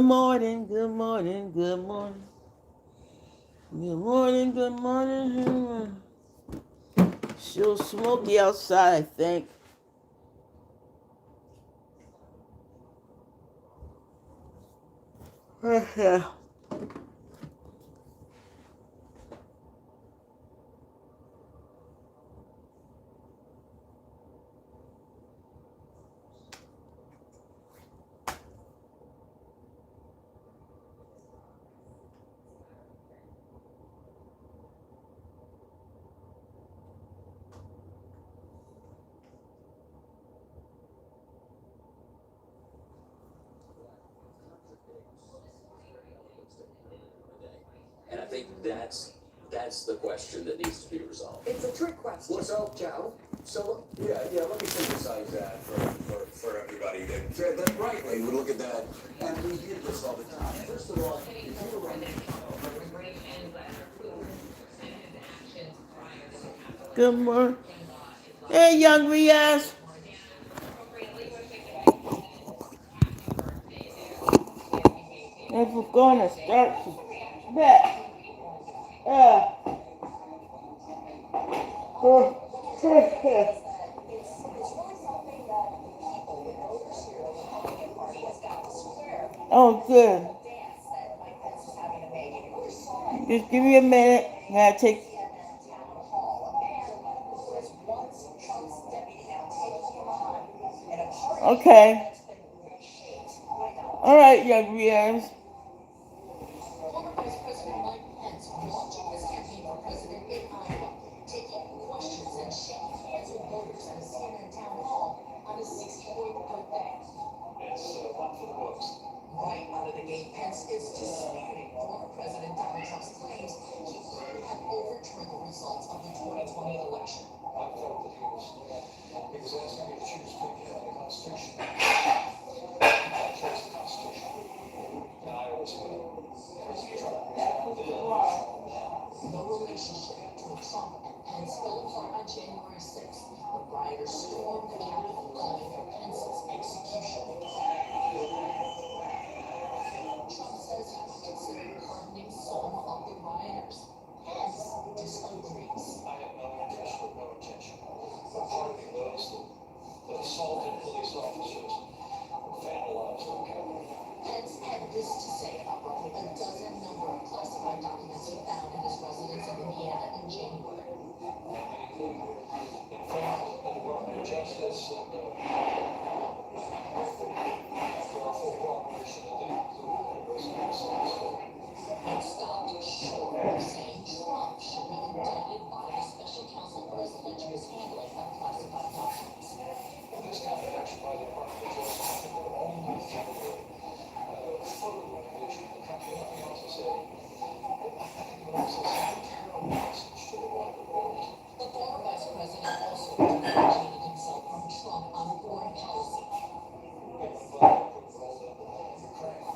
morning, good morning, good morning. Good morning, good morning. Still smoky outside, I think. Yeah. And I think that's the question that needs to be resolved. It's a trick question. Well, so Joe. So yeah, let me synthesize that for everybody. That rightly, we look at that, and we hear this all the time. First of all, if you were Good morning. Hey, young Riaz. If we're gonna start back. Uh, oh, good. Just give me a minute. Gotta take. Okay. All right, young Riaz. Former Vice President Mike Pence launching his campaign for president in Iowa, taking questions and shaking hands with voters at a CNN town hall on his 68th birthday. It's one for the books. Right out of the gate, Pence is disputing former President Donald Trump's claims he could have overturned the results of the 2020 election. I felt that he was asking me to choose between the Constitution. I chose the Constitution. And I always will. President Trump. The relationship between Trump and Pence fell apart on January 6th when rioters stormed the Capitol calling for Pence's execution. Trump says he will consider pardoning some of the rioters. Pence disagrees. I have no intention of pardoning those that assaulted police officers and vandalized our Capitol. Pence had this to say about roughly a dozen number of classified documents he found in his residence in Indiana in January. Informed the Department of Justice and after our full cooperation with Pence stopped short of saying Trump should be indicted by the special counsel for his alleged mishandling of classified documents. this kind of action by the Department of Justice will only fuel further revolution in the country. Let me also say, I think it would also send a terrible message to the wider world. The former vice president also differentiated himself from Trump on foreign policy. If rolled into Ukraine,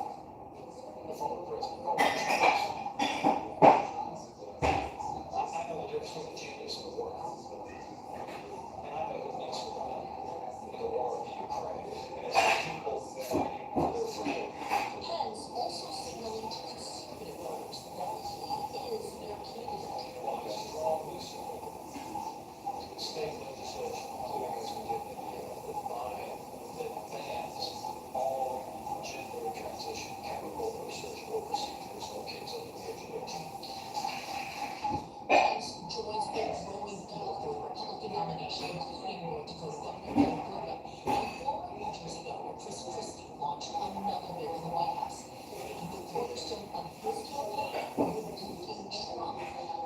the former president called me genius. I know the difference between genius and a war. And I know what needs to be done in the war in Ukraine. And it's the people fighting for their freedom. Pence also signaling to conservative voters that he is their candidate. Well, I strongly support state legislation, including as we did in Indiana, that bans all gender transition chemical or surgical procedures for kids under the age of 18. Pence joins a growing field for the Republican nomination, including North Dakota Governor Bill Clinton and former New Jersey Governor Chris Christie launched another bill in the White House, making the cornerstone of his campaign rebuking Trump.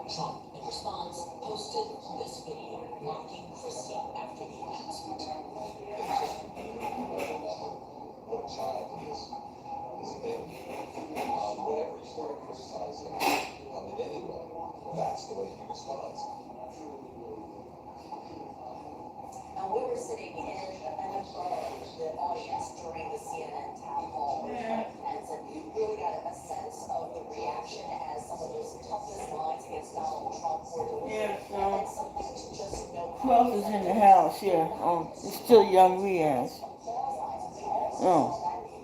Trump, in response, posted this video mocking Christie after the announcement. What a child he is. He's a baby. Whenever you start criticizing him in any way, that's the way he responds. Now, we were sitting in the audience during the CNN town hall with Mike Pence, and really got a sense of the reaction as some of those toughest lines against Donald Trump were delivered. And something to just note. Who else is in the house here? Oh, it's still young Riaz. Oh.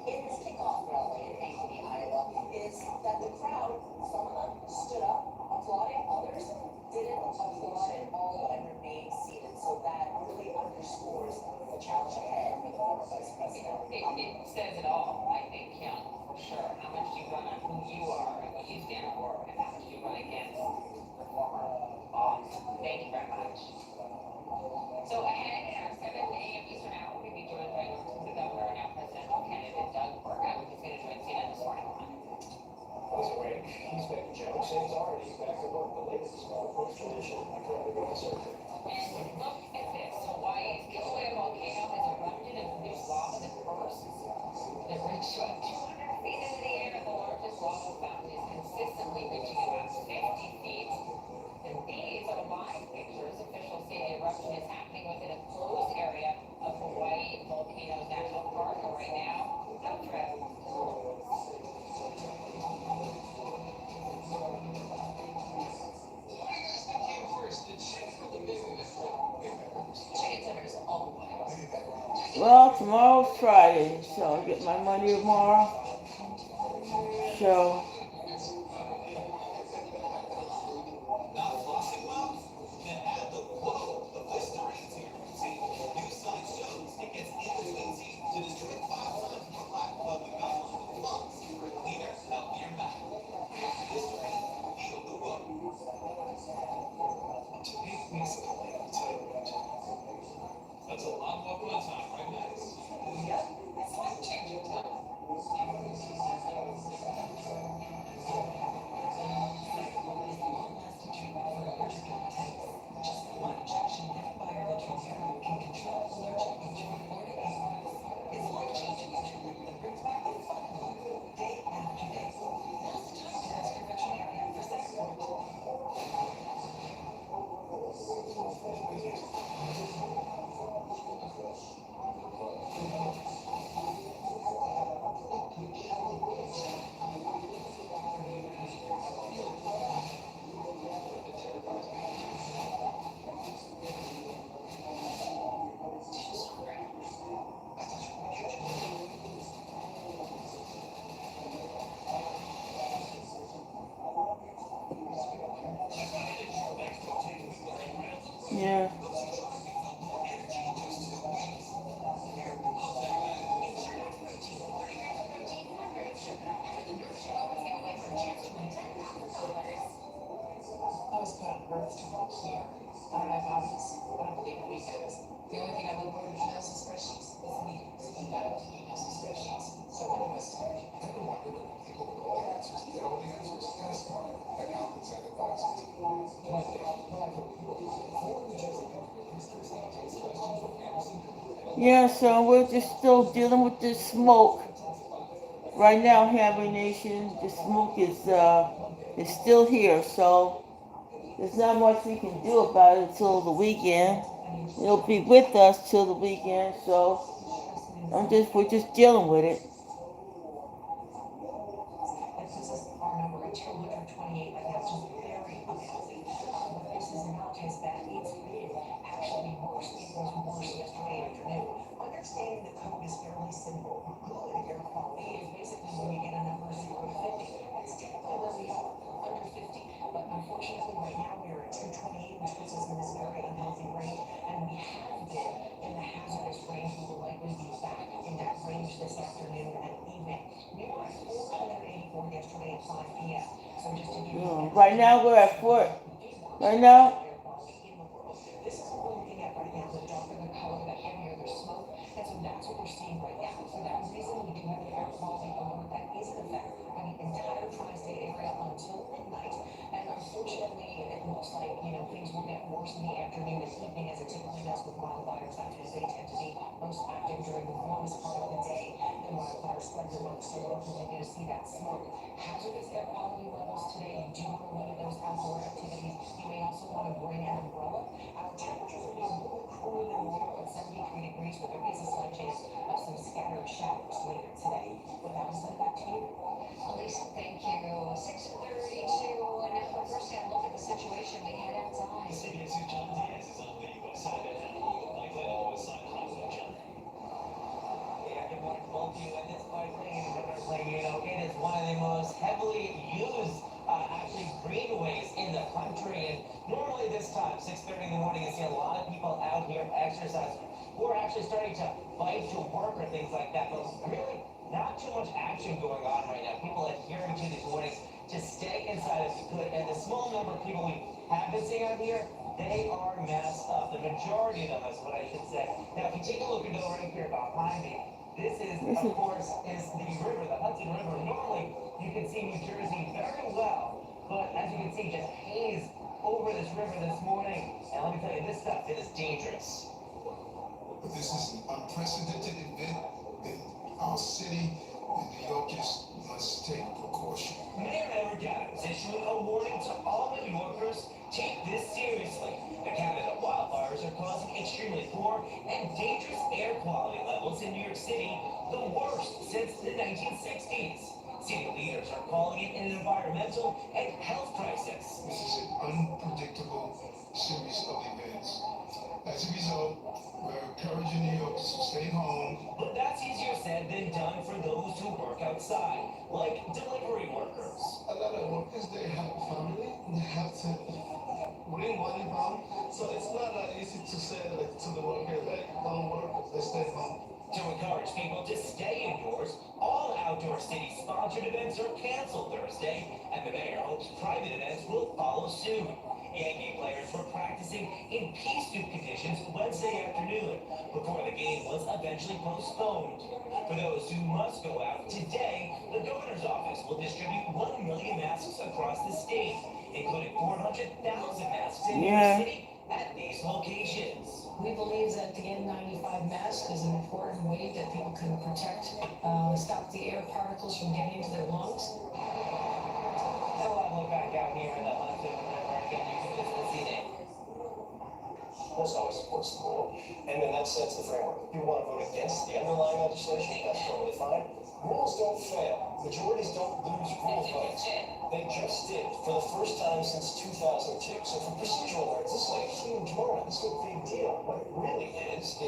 In his kickoff rally in Anchorage, you are and what you stand for and how much you run against your former boss. Thank you very much. So ahead at our 7 a.m. Eastern hour, we'll be joined by the governor and now presidential candidate Doug Burgum, who's going to join CNN this morning. As a break, he's making jokes and he's already back at work. The latest is more Post tradition. I currently go to surgery. And look at this. Hawaii's Kilauea volcano has erupted and produced lava that bursts. It reached 200 feet into the air. The largest lava fountain is consistently reaching about 50 feet. And these are live pictures. Officials say the eruption is happening within a closed area of Hawaii Volcanoes National Park. And right now, no trip. Well, tomorrow's Friday, so I'll get my money tomorrow. So, That's a lot more fun time, right, guys? Yep, it's life changing time. yeah. I was put on earth to work here. I don't have hobbies. I don't believe in weekends. The only thing I look for is emails and spreadsheets. It's meetings. And I don't do emails and spreadsheets. So what do I start? I've been wondering when people with all the answers get all the answers. Ask smart accountants and advisors. One day, apply for people for the Jessica research that takes questions from Anderson. Yeah, so we're just still dealing with this smoke. Right now, Hammer Nation, the smoke is still here, so there's not much we can do about it until the weekend. It'll be with us till the weekend, so we're just dealing with it. This is our number at 228 right now, just very unhealthy. But this is not as bad. It's been actually worse. It was worse yesterday afternoon. Understanding the code is fairly simple. Good air quality is basically when you get a number 0 to 50. That's typically where we are, under 50. But unfortunately, right now we're at 228, which puts us in this very unhealthy range. And we have been in the hazardous range. We will likely be back in that range this afternoon and evening. We were at 484 yesterday at 5 p.m. So just to give you Right now, we're at 4. Right now, this is what we're looking at right now. The darker the color, the heavier the smoke. And so that's what we're seeing right now. For that reason, we do have an air quality alert that is in effect on the entire tri-state area until midnight. And unfortunately, it looks like, things will get worse in the afternoon and evening as it typically does with wildfires. That's because they tend to be most active during the warmest part of the day. And wildfire spreads amongst, so we're continuing to see that smoke. Hazardous air quality levels today, you do want to limit those outdoor activities. You may also want to bring an umbrella. Our temperatures will be a little cooler than normal at 73 degrees, but there is a slight chance of some scattered showers later today. With that, I'll send it back to you. Elisa, thank you. 6:32, and now for first-hand look at the situation we had outside. CBS's John Diaz is on the west side of Manhattan. Like that on the west side of Hollywood, John. Yeah, good morning to both of you. And this bicycling, it is one of the most heavily used, actually, greenways in the country. And normally this time, 6:30 in the morning, you see a lot of people out here exercising. We're actually starting to bike to work or things like that. But really, not too much action going on right now. People adhering to these warnings to stay inside as you could. And the small number of people we have been seeing out here, they are masked up. The majority of them is what I should say. Now, if you take a look at the right here behind me, this is, of course, is the river, the Hudson River. Normally, you can see New Jersey very well, but as you can see, just haze over this river this morning. And let me tell you, this stuff is dangerous. But this is an unprecedented event that our city and New Yorkers must take precaution. Mayor Edward Adams issuing a warning to all New Yorkers. Take this seriously. The Canada wildfires are causing extremely poor and dangerous air quality levels in New York City, the worst since the 1960s. City leaders are calling it an environmental and health crisis. This is an unpredictable series of events. As a result, we're encouraging New Yorkers to stay home. But that's easier said than done for those who work outside, like delivery workers. A lot of workers, they have a family, they have to bring money home. So it's not that easy to say like, to the workers, hey, don't work, they stay home. To encourage people to stay indoors, all outdoor city-sponsored events are canceled Thursday, and the mayor hopes private events will follow soon. Yankee players were practicing in pea soup conditions Wednesday afternoon before the game was eventually postponed. For those who must go out today, the governor's office will distribute 1 million masks across the state, including 400,000 masks in New York City at these locations. We believe that the N95 mask is an important way that people can protect, stop the air particles from getting into their lungs. Now I look back out here in the Hudson River again, you can just see it. Most always supports the rule, and then that sets the framework. If you want to vote against the underlying legislation, that's totally fine. Rules don't fail. Majorities don't lose rule votes. They just did for the first time since 2002. So for procedural words, this is like a huge moment. This is a big deal. What it really is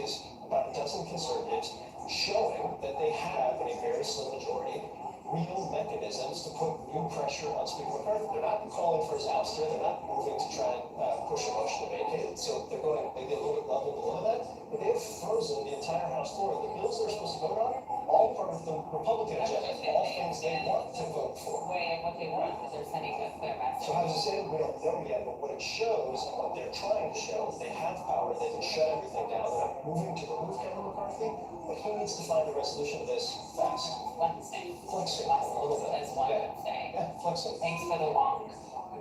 about a dozen conservatives showing that they have, in a very slim majority, real mechanisms to put new pressure on Speaker McCarthy. They're not calling for his ouster. They're not moving to try and push a motion to vacate it. So they're going maybe a little bit level below that. But they have frozen the entire House floor. The bills they're supposed to vote on, all part of the Republican agenda, all things they want to vote for. Way of what they want, because they're sending a clear message. So how does it say? We don't know yet, but what it shows and what they're trying to show is they have power. They can shut everything down. They're not moving to remove Kevin McCarthy, but he needs to find a resolution of this fast. Wednesday. Flexing. Last A little bit. as one Wednesday. Yeah, flexing. Thanks for the walk.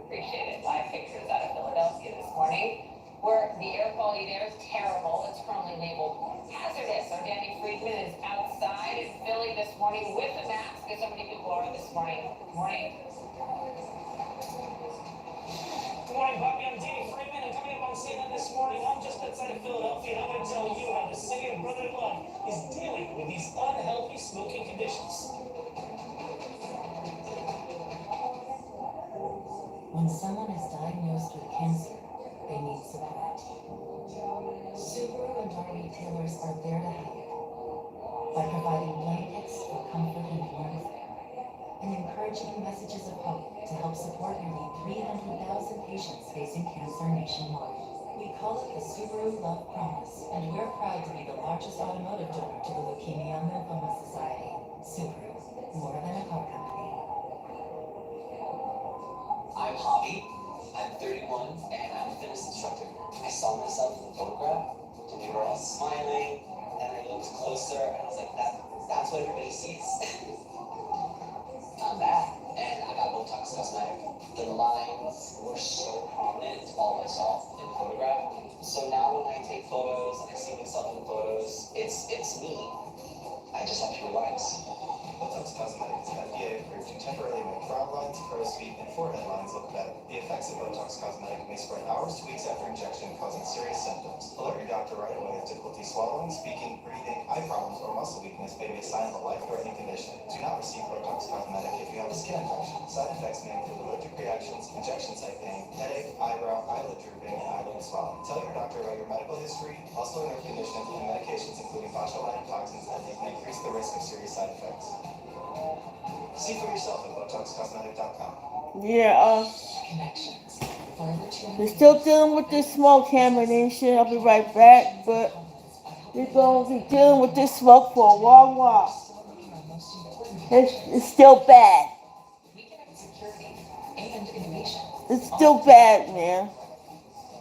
Appreciate it. Live pictures out of Philadelphia this morning, where the air quality there is terrible. It's currently labeled hazardous. Our Danny Friedman is outside in Philly this morning with a mask, as so many people are this morning. Good morning. Good morning, Bobby. I'm Danny Freeman, and coming up on CNN this morning, I'm just outside of Philadelphia, and I'm going to tell you how the city of Brotherly Love is dealing with these unhealthy smoking conditions. When someone is diagnosed with cancer, they need support. Subaru and our retailers are there to help by providing blankets for comfort and warmth and encouraging messages of hope to help support nearly 300,000 patients facing cancer nationwide. We call it the Subaru Love Promise, and we're proud to be the largest automotive donor to the Leukemia and Lymphoma Society. Subaru, more than a car company. I'm Hobby, I'm 31, and I'm a fitness instructor. I saw myself in the photograph, and we were all smiling, and I looked closer, and I was like, that's what everybody sees. I'm back, and I got Botox Cosmetic. The lines were so prominent, it's all myself in the photograph. So now when I take photos, and I see myself in the photos, it's me. I just have fewer lines. Botox Cosmetic is FDA approved to temporarily make frown lines, crow's feet, and forehead lines look better. The effects of Botox Cosmetic may spread hours to weeks after injection, causing serious symptoms. Alert your doctor right away if difficulty swallowing, speaking, breathing, eye problems, or muscle weakness may be a sign of a life-threatening condition. Do not receive Botox Cosmetic if you have a skin infection. Side effects may include allergic reactions, injection site pain, headache, eyebrow, eyelid drooping, and eyelid swelling. Tell your doctor about your medical history, muscular nerve conditions, and medications including botulinum toxins that may increase the risk of serious side effects. See for yourself at BotoxCosmetic.com. Yeah, Connections. Further to we're still dealing with this smoke, Hammer Nation. I'll be right back, but we're going to be dealing with this smoke for a long while. Still working on most It's still bad. We connect security and innovation. It's still bad, man.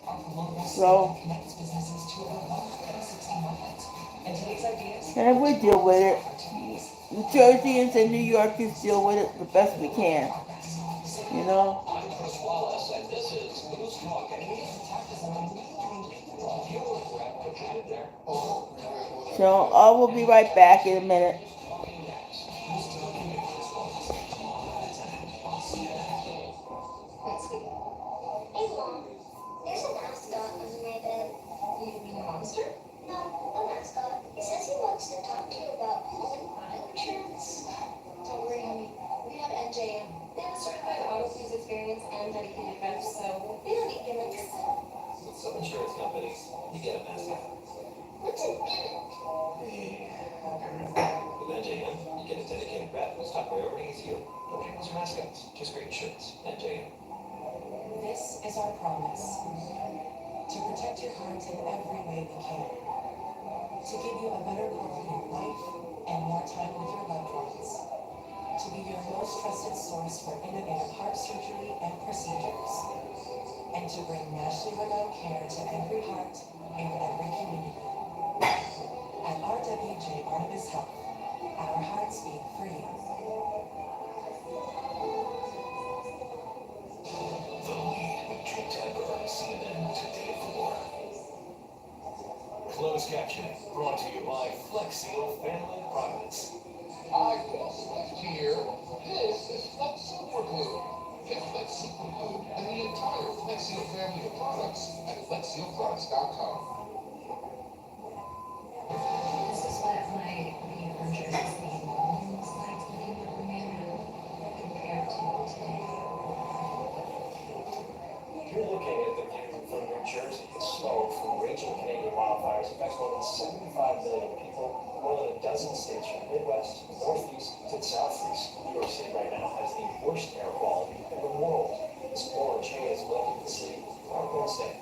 Our global So- scale connects businesses to over 160 markets. And today's ideas And we deal with it. opportunities. New Jerseyans and New Yorkers deal with it the best we can. You know? I'm Chris Wallace, and this is News Talk. And you're correct, put you in there. So I will be right back in a minute. Talking next. Hey Mom, there's a mascot under my bed. You mean a monster? No, a mascot. He says he wants to talk to you about home auto insurance. Don't worry, honey. We have NJM. They have a certified auto fees experience and dedicated reps, so We don't need gimmicks. With some insurance companies, you get a mascot. What's a gimmick? With NJM, you get a dedicated rep whose top priority is you. No animals or mascots, just great insurance. NJM. this is our promise. To protect your heart in every way we can. To give you a better quality of life and more time with your loved ones. To be your most trusted source for innovative heart surgery and procedures. And to bring nationally renowned care to every heart in every community. At RWJ Barnabas Health, our hearts beat for you. The Lead with Jake Tapper on CNN Today 4. Closed captioning brought to you by Flex Seal Family Products. I just left here. This is Flex Super Glue. Get Flex Super Glue and the entire Flex Seal family of products at FlexSealProducts.com. This is what my being from Jersey was like living with Romero compared to today. You're looking at the view from New Jersey. Smoke from raging Canadian wildfires affects more than 75 million people, more than a dozen states from the Midwest, Northeast, to the Southeast. New York City right now has the worst air quality in the world. This orange haze blanketed the city on Wednesday.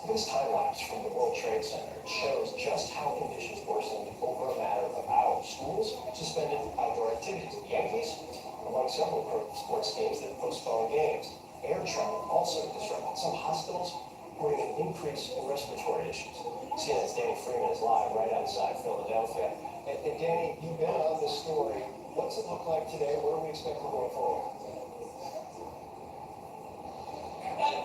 This time lapse from the World Trade Center shows just how conditions worsened over a matter of hours. Schools suspended outdoor activities. Yankees, among several sports games that postponed games. Air travel also disrupted. Some hospitals reporting an increase in respiratory issues. CNN's Danny Freeman is live right outside Philadelphia. And Danny, you've been on this story. What's it look like today? What are we expecting going forward?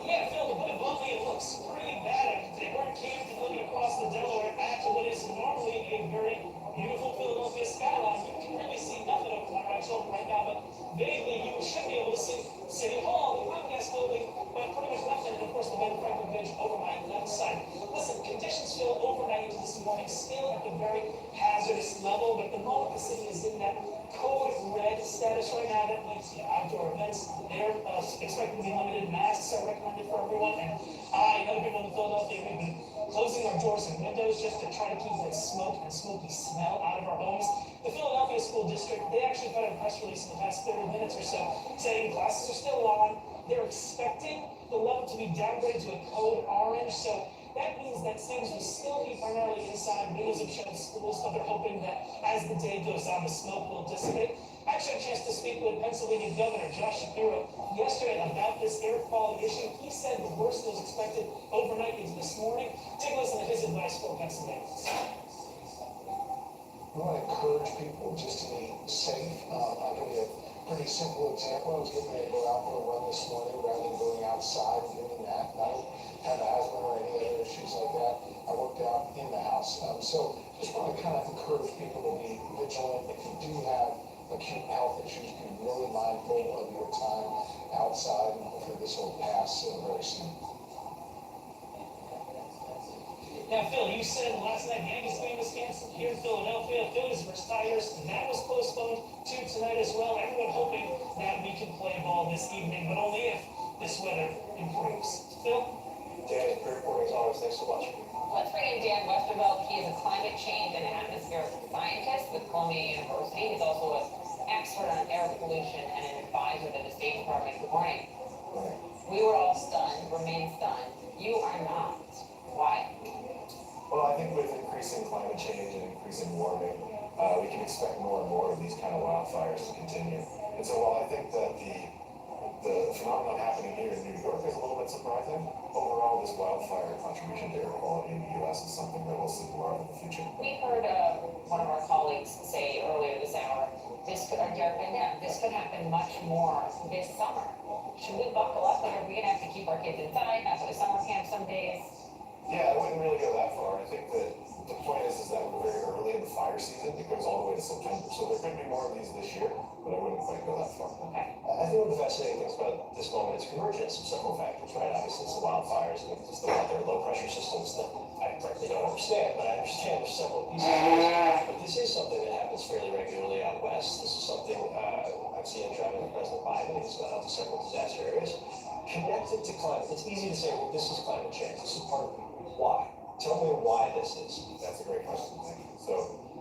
Yeah, Phil, to put it bluntly, it looks pretty bad. They weren't camped and looking across the Delaware back to what is normally a very beautiful Philadelphia skyline. You can really see nothing over my right shoulder right now, but vaguely you should be able to see City Hall, the Comcast building, but pretty much nothing. And of course, the Ben Franklin Bridge over my left side. Listen, conditions still overnight into this morning, still at the very hazardous level, but at the moment the city is in that code red status right now. That means outdoor events, they're expected to be limited. Masks are recommended for everyone. And I and other people in Philadelphia, we've been closing our doors and windows just to try to keep that smoke and smoky smell out of our homes. The Philadelphia School District, they actually put out a press release in the past 30 minutes or so saying classes are still on. They're expecting the level to be downgraded to a code orange. So that means that students will still be primarily inside. Windows have shut schools, but they're hoping that as the day goes on, the smoke will dissipate. I actually had a chance to speak with Pennsylvania Governor Josh Shapiro yesterday about this air quality issue. He said the worst was expected overnight into this morning. Take a listen to his advice for Pennsylvanians. We want to encourage people just to be safe. I'll give you a pretty simple example. I was getting ready to go out for a run this morning rather than going outside and doing that. I don't have asthma or any other issues like that. I worked out in the house. So just want to kind of encourage people to be vigilant. If you do have acute health issues, be really mindful of your time outside, and hopefully this will pass very soon. Now, Phil, you said last night Yankees game was canceled here in Philadelphia. Phillies versus Tigers, that was postponed to tonight as well. Everyone hoping that we can play ball this evening, but only if this weather improves. Phil? Danny, great reporting as always. Thanks so much. Let's bring in Dan Westervelt. He is a climate change and atmospheric scientist with Columbia University. He's also an expert on air pollution and an advisor to the State Department. Good morning. We were all stunned, remain stunned. You are not. Why? Well, I think with increasing climate change and increasing warming, we can expect more and more of these kind of wildfires to continue. And so while I think that the phenomenon happening here in New York is a little bit surprising, overall this wildfire contribution to air quality in the U.S. is something that we'll see more of in the future. We heard one of our colleagues say earlier this hour, this could happen much more this summer. Should we buckle up? Like, are we going to have to keep our kids inside, not go to summer camp some days? Yeah, I wouldn't really go that far. I think that the point is that we're very early in the fire season. It goes all the way to September. So there could be more of these this year, but I wouldn't quite go that far. Okay. I think one of the fascinating things about this moment is convergence of several factors, right? Obviously, it's the wildfires and it's the weather, low pressure systems that I frankly don't understand, but I understand there's several pieces of this. But this is something that happens fairly regularly out west. This is something I've seen traveling with President Biden. He's gone out to several disaster areas. Connected to climate, it's easy to say, well, this is climate change. This is part of it. Why? Tell me why this is. That's a great question. Thank you. So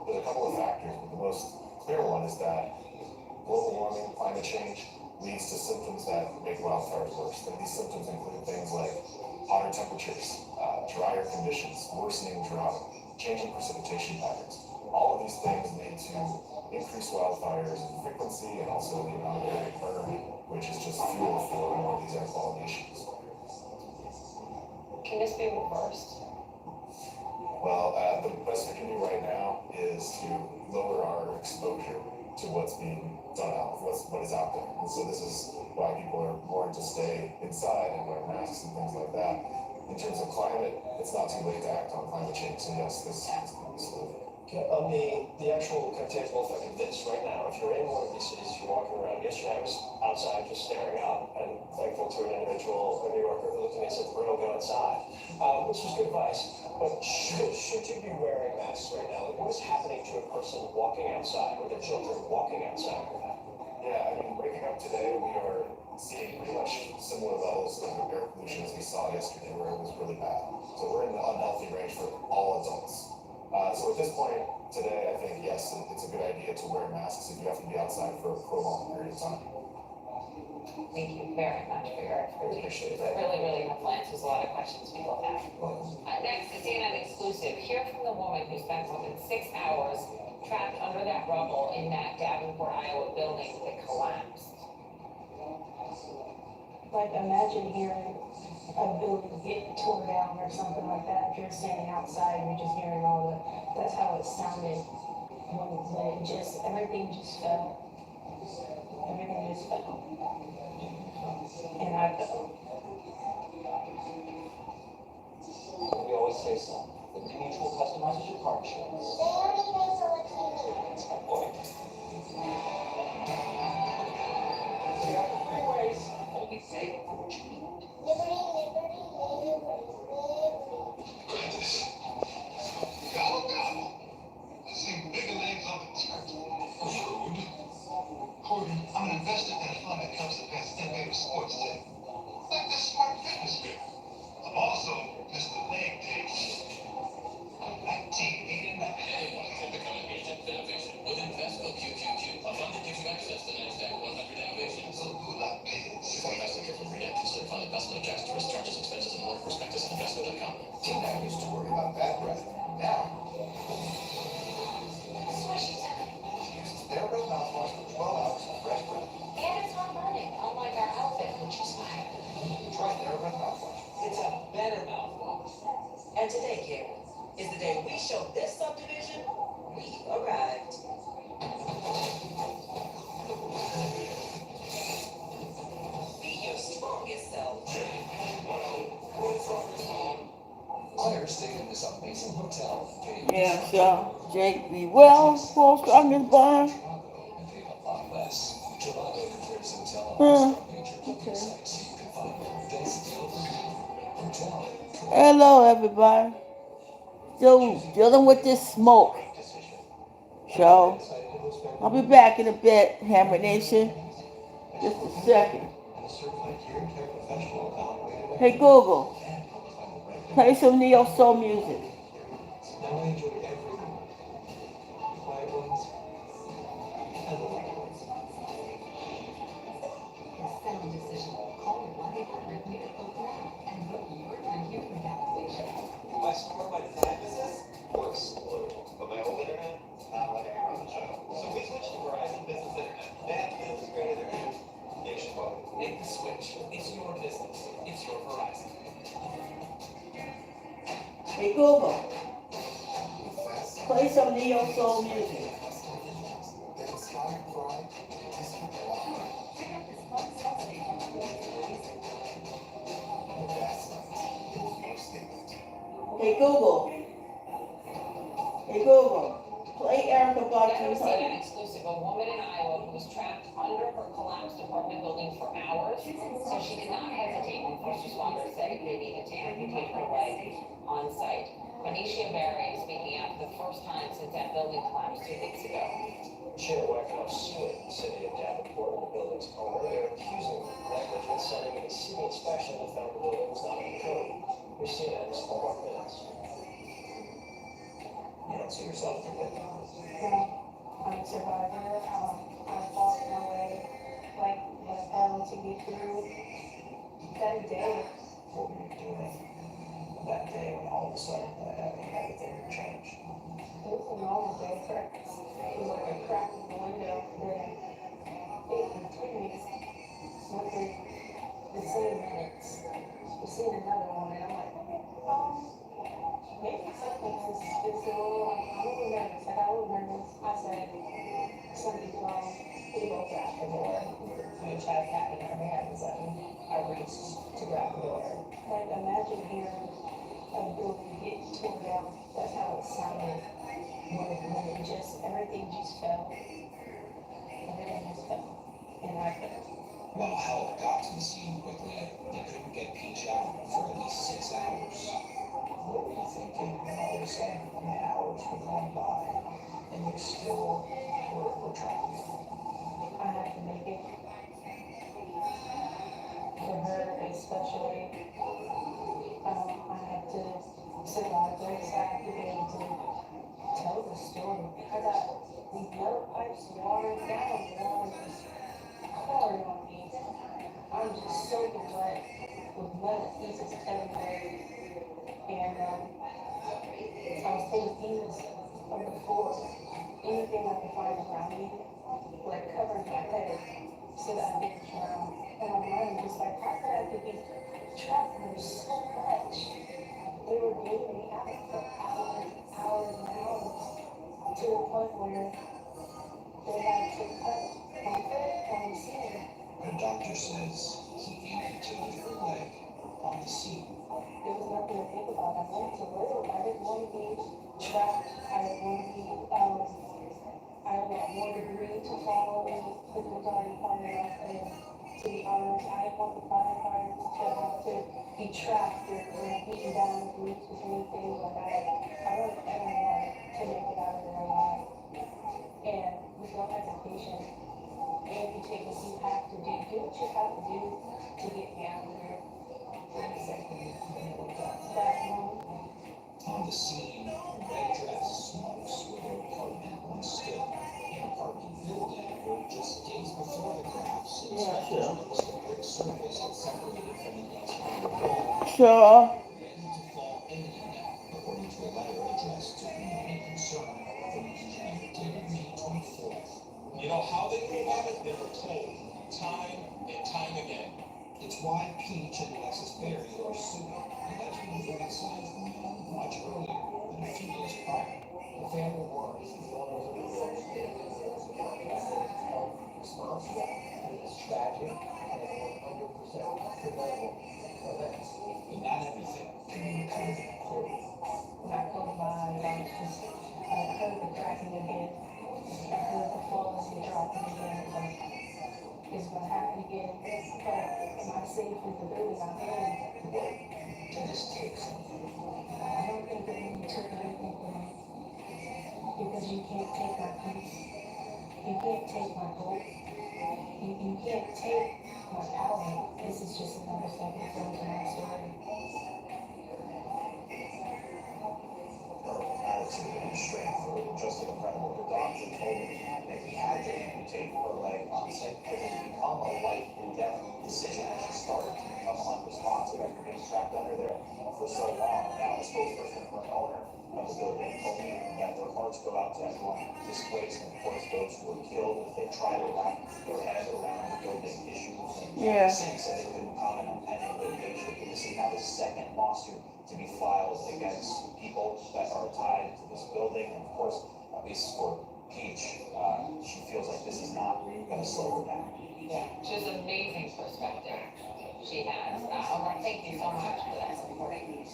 there's a couple of factors, but the most clear one is that global warming, climate change leads to symptoms that make wildfires worse. And these symptoms include things like hotter temperatures, drier conditions, worsening drought, changing precipitation patterns. All of these things lead to increased wildfires in frequency and also the amount of area burned, which is just fuel for more of these air quality issues. Can this be reversed? Well, the best we can do right now is to lower our exposure to what's being done out, what is out there. And so this is why people are warned to stay inside and wear masks and things like that. In terms of climate, it's not too late to act on climate change. So yes, this can be slowed. On the actual kind of tangible effect of this right now, if you're in one of these cities, you're walking around. Yesterday I was outside just staring out and thankful to an individual, a New Yorker, who looked at me and said, "Bruno, go outside," which was good advice. But should you be wearing masks right now? Like, what is happening to a person walking outside or their children walking outside right now? Yeah, I mean, waking up today, we are seeing pretty much similar levels of air pollution as we saw yesterday, where it was really bad. So we're in the unhealthy range for all adults. So at this point today, I think, yes, it's a good idea to wear masks if you have to be outside for a prolonged period of time. Thank you very much for your expertise. Appreciate It that. really helpful answers a lot of questions people have. Next, a CNN exclusive. Hear from the woman who spent more than 6 hours trapped under that rubble in that Davenport, Iowa building that collapsed. Like, imagine hearing a building get torn down or something like that. If you're standing outside, you're just hearing all the, that's how it sounded when it just, everything just fell. Everything just fell. And I fell. We always say so. The mutual customizes your car insurance. They already know so much we That's my point. We got the freeways. Only pay for what you need. Liberty, liberty, liberty, liberty. Gobble, gobble. I see bigger legs on the turkey. Rude. Corbin, I'm an investor in a fund that comes to pass innovative sports tech. Like the smart fitness grip. I'm also Mr. Leg Day. I'm 1989. Everyone can become an agent of innovation with Invesco QQQ, a fund that gives you access to NASDAQ 100 innovations. So good luck, kids. Before investing, careful read. Consider fund investment objects to risk charges, expenses, and more prospectus at Invesco.com. Tina used to worry about bad breath. Now, That's what she said. she uses Therapeutic mouthwash for 12 hours of fresh breath. And it's not burning, unlike our outfit, which is fire. Try Therapeutic mouthwash. It's a better mouthwash. And today, Karen, is the day we show this subdivision we arrived. Be your strongest self. Players stayed in this amazing hotel. Yeah, so Jake, be well, full strong as bond. And paid a lot less. Toronto compares hotel Okay. major sites so you can find the best deals. Hotel. Hello, everybody. Still dealing with this smoke. So, I'll be back in a bit, Hammer Nation. Just a second. Hey, Google, play some neo soul music. Now I enjoy every moment. The quiet ones and the loud ones. A sound decision. Call 1-800-NEW-OPEN and book your free hearing evaluation. Do I support my design business? Of course. But my old internet? Not letting me Hey Google, play some neo soul music. Hey Google. Hey Google, play Erica Bachman's Never seen an Honey. exclusive. A woman in Iowa who was trapped under her collapsed apartment building for hours, so she did not hesitate when first responders said they needed to amputate her leg on site. Benicia Berry is speaking out for the first time since that building collapsed 2 weeks ago. Chair Wyckoff suing the city of Davenport and the building's owner. They're accusing negligence, sending a city inspection that found the building was not in code. We've seen that in just 4 minutes. You don't see yourself as a victim. No, I'm a survivor. I fought my way like hell to get through that day. What were you doing that day when all of a sudden everything changed? It was a normal day. It was like a crack in the window. Then it continued within the same minutes. We seen another one, and I'm like, maybe something is a little, I'm a little nervous. I got a little nervous. I said, something's wrong. We both grabbed the door. We each had a cat in our hands, and I reached to grab the door. Like, imagine hearing a building get torn down. That's how it sounded when it just, everything just fell. Everything just fell. And I fell. While help got to the scene quickly, they couldn't get Peach out for at least 6 hours. What were you thinking when all of a sudden the hours were going by and you still were trapped? I have to make it. For her especially, I have to survive this. I have to be able to tell the story. I got these metal pipes watering down. The water is pouring on me. I'm just soaking wet with metal pieces everywhere. And I was taking pieces of the floor, anything I could find around me, like covering my head so that I didn't drown. And I'm running just like, how could I be trapped there so much? They were getting me out for hours, hours and hours, to the point where they had to cut my foot on the scene. The doctor says he amputated her leg on the scene. There was nothing to think about. I wanted to live. I didn't want to be trapped. I didn't want to be, I got more debris to follow me because it was already far enough. And to be honest, I didn't want the firefighters to have to be trapped or beaten down with roots with anything like that. I want everyone to make it out of there alive. And with no hesitation, amputate what you have to do. Do what you have to do to get me out of there. That moment. On the scene, red dress smokes where their apartment once stood. An apartment building where just days before the collapse, inspectors noticed the brick surface had separated from the interior wall, Sure. ready to fall imminent, according to a letter addressed to whom may concern from the engineer dated May 24th. You know how they knew about it? They were told time and time again. It's why Peach and Alexis Berry are suing, alleging the warning signs were known much earlier than a few days prior. The family warns the owners of the building responsible for this tragic and 100% preventable event. But not everything can be recovered in court. When I closed my eyes, I was just, I heard the cracking again. I heard the falling and dropping again. Like, it's gonna happen again. But am I safe in the building I'm in? Did this take something? I don't think that you took everything from me. Because you can't take my peace. You can't take my hope. You can't take my power. This is just another stepping stone to my story. Alex has been strength for just an incredible. The doctor told me that he had to amputate her leg on site because it had become a life and death decision as she started to become unresponsive after being trapped under there for so long. Now, the spokesperson for an owner of the building told me that their hearts go out to everyone displaced and, of course, those who were killed as they try to wrap their head around the building issues. And Yeah. Singh said they couldn't comment on pending litigation. This is now the second lawsuit to be filed against people that are tied to this building. And of course, at least for Peach, she feels like this is not going to slow her down. Yeah, she has amazing perspective. She has. Omar, thank you so much for that reporting.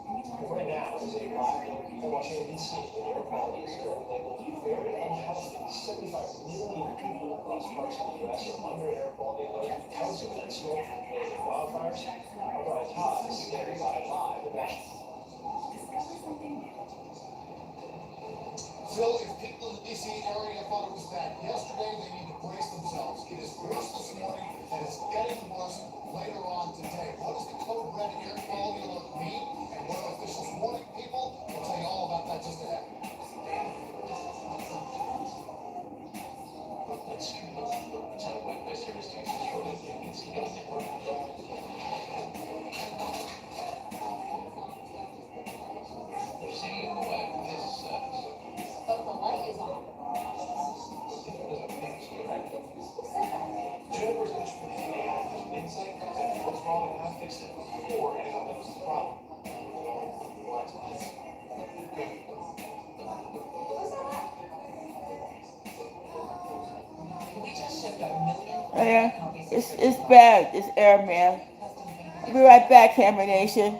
Right now, as a people watching ABC, the air quality is currently labeled very unhealthy. 75 million people across parts of the U.S. are under air quality alert because of that smoke from major wildfires. Our Brian Todd is standing by live in Nashville. Phil, if people in the DC area thought it was bad yesterday, they need to brace themselves. It is worse this morning, and it's getting worse later on today. What does the code red air quality alert mean, and what are officials warning people? We'll tell you all about that just ahead. But the light is on. Jennifer's instrument in the app has insight into what's wrong and how to fix it before anyone knows the problem. We just shipped a million Yeah, copies. it's bad. It's air, man. I'll be right back, Hammer Nation. I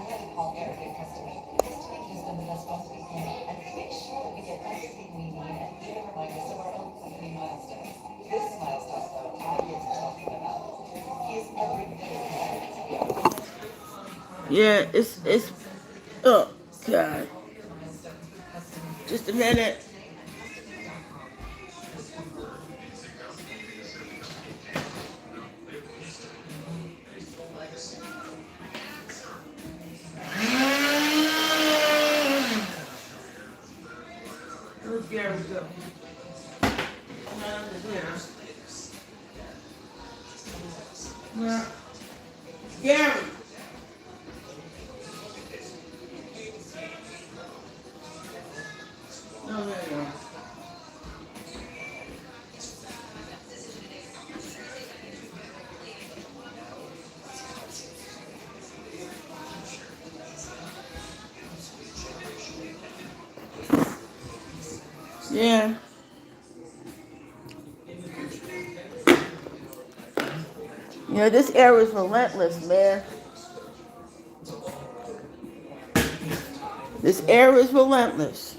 had to call Eric at Custom Ink. Custom Ink has been the best sponsor for me, and to make sure that we get everything we need and even remind us of our own company milestones. This milestone, though, Abby is talking about. He is every bit as excited to be on. Yeah, it's. Oh God. Just a minute. Where's Gary go? Yeah. Gary. No, there you are. Yeah. You know, this air is relentless, man. This air is relentless.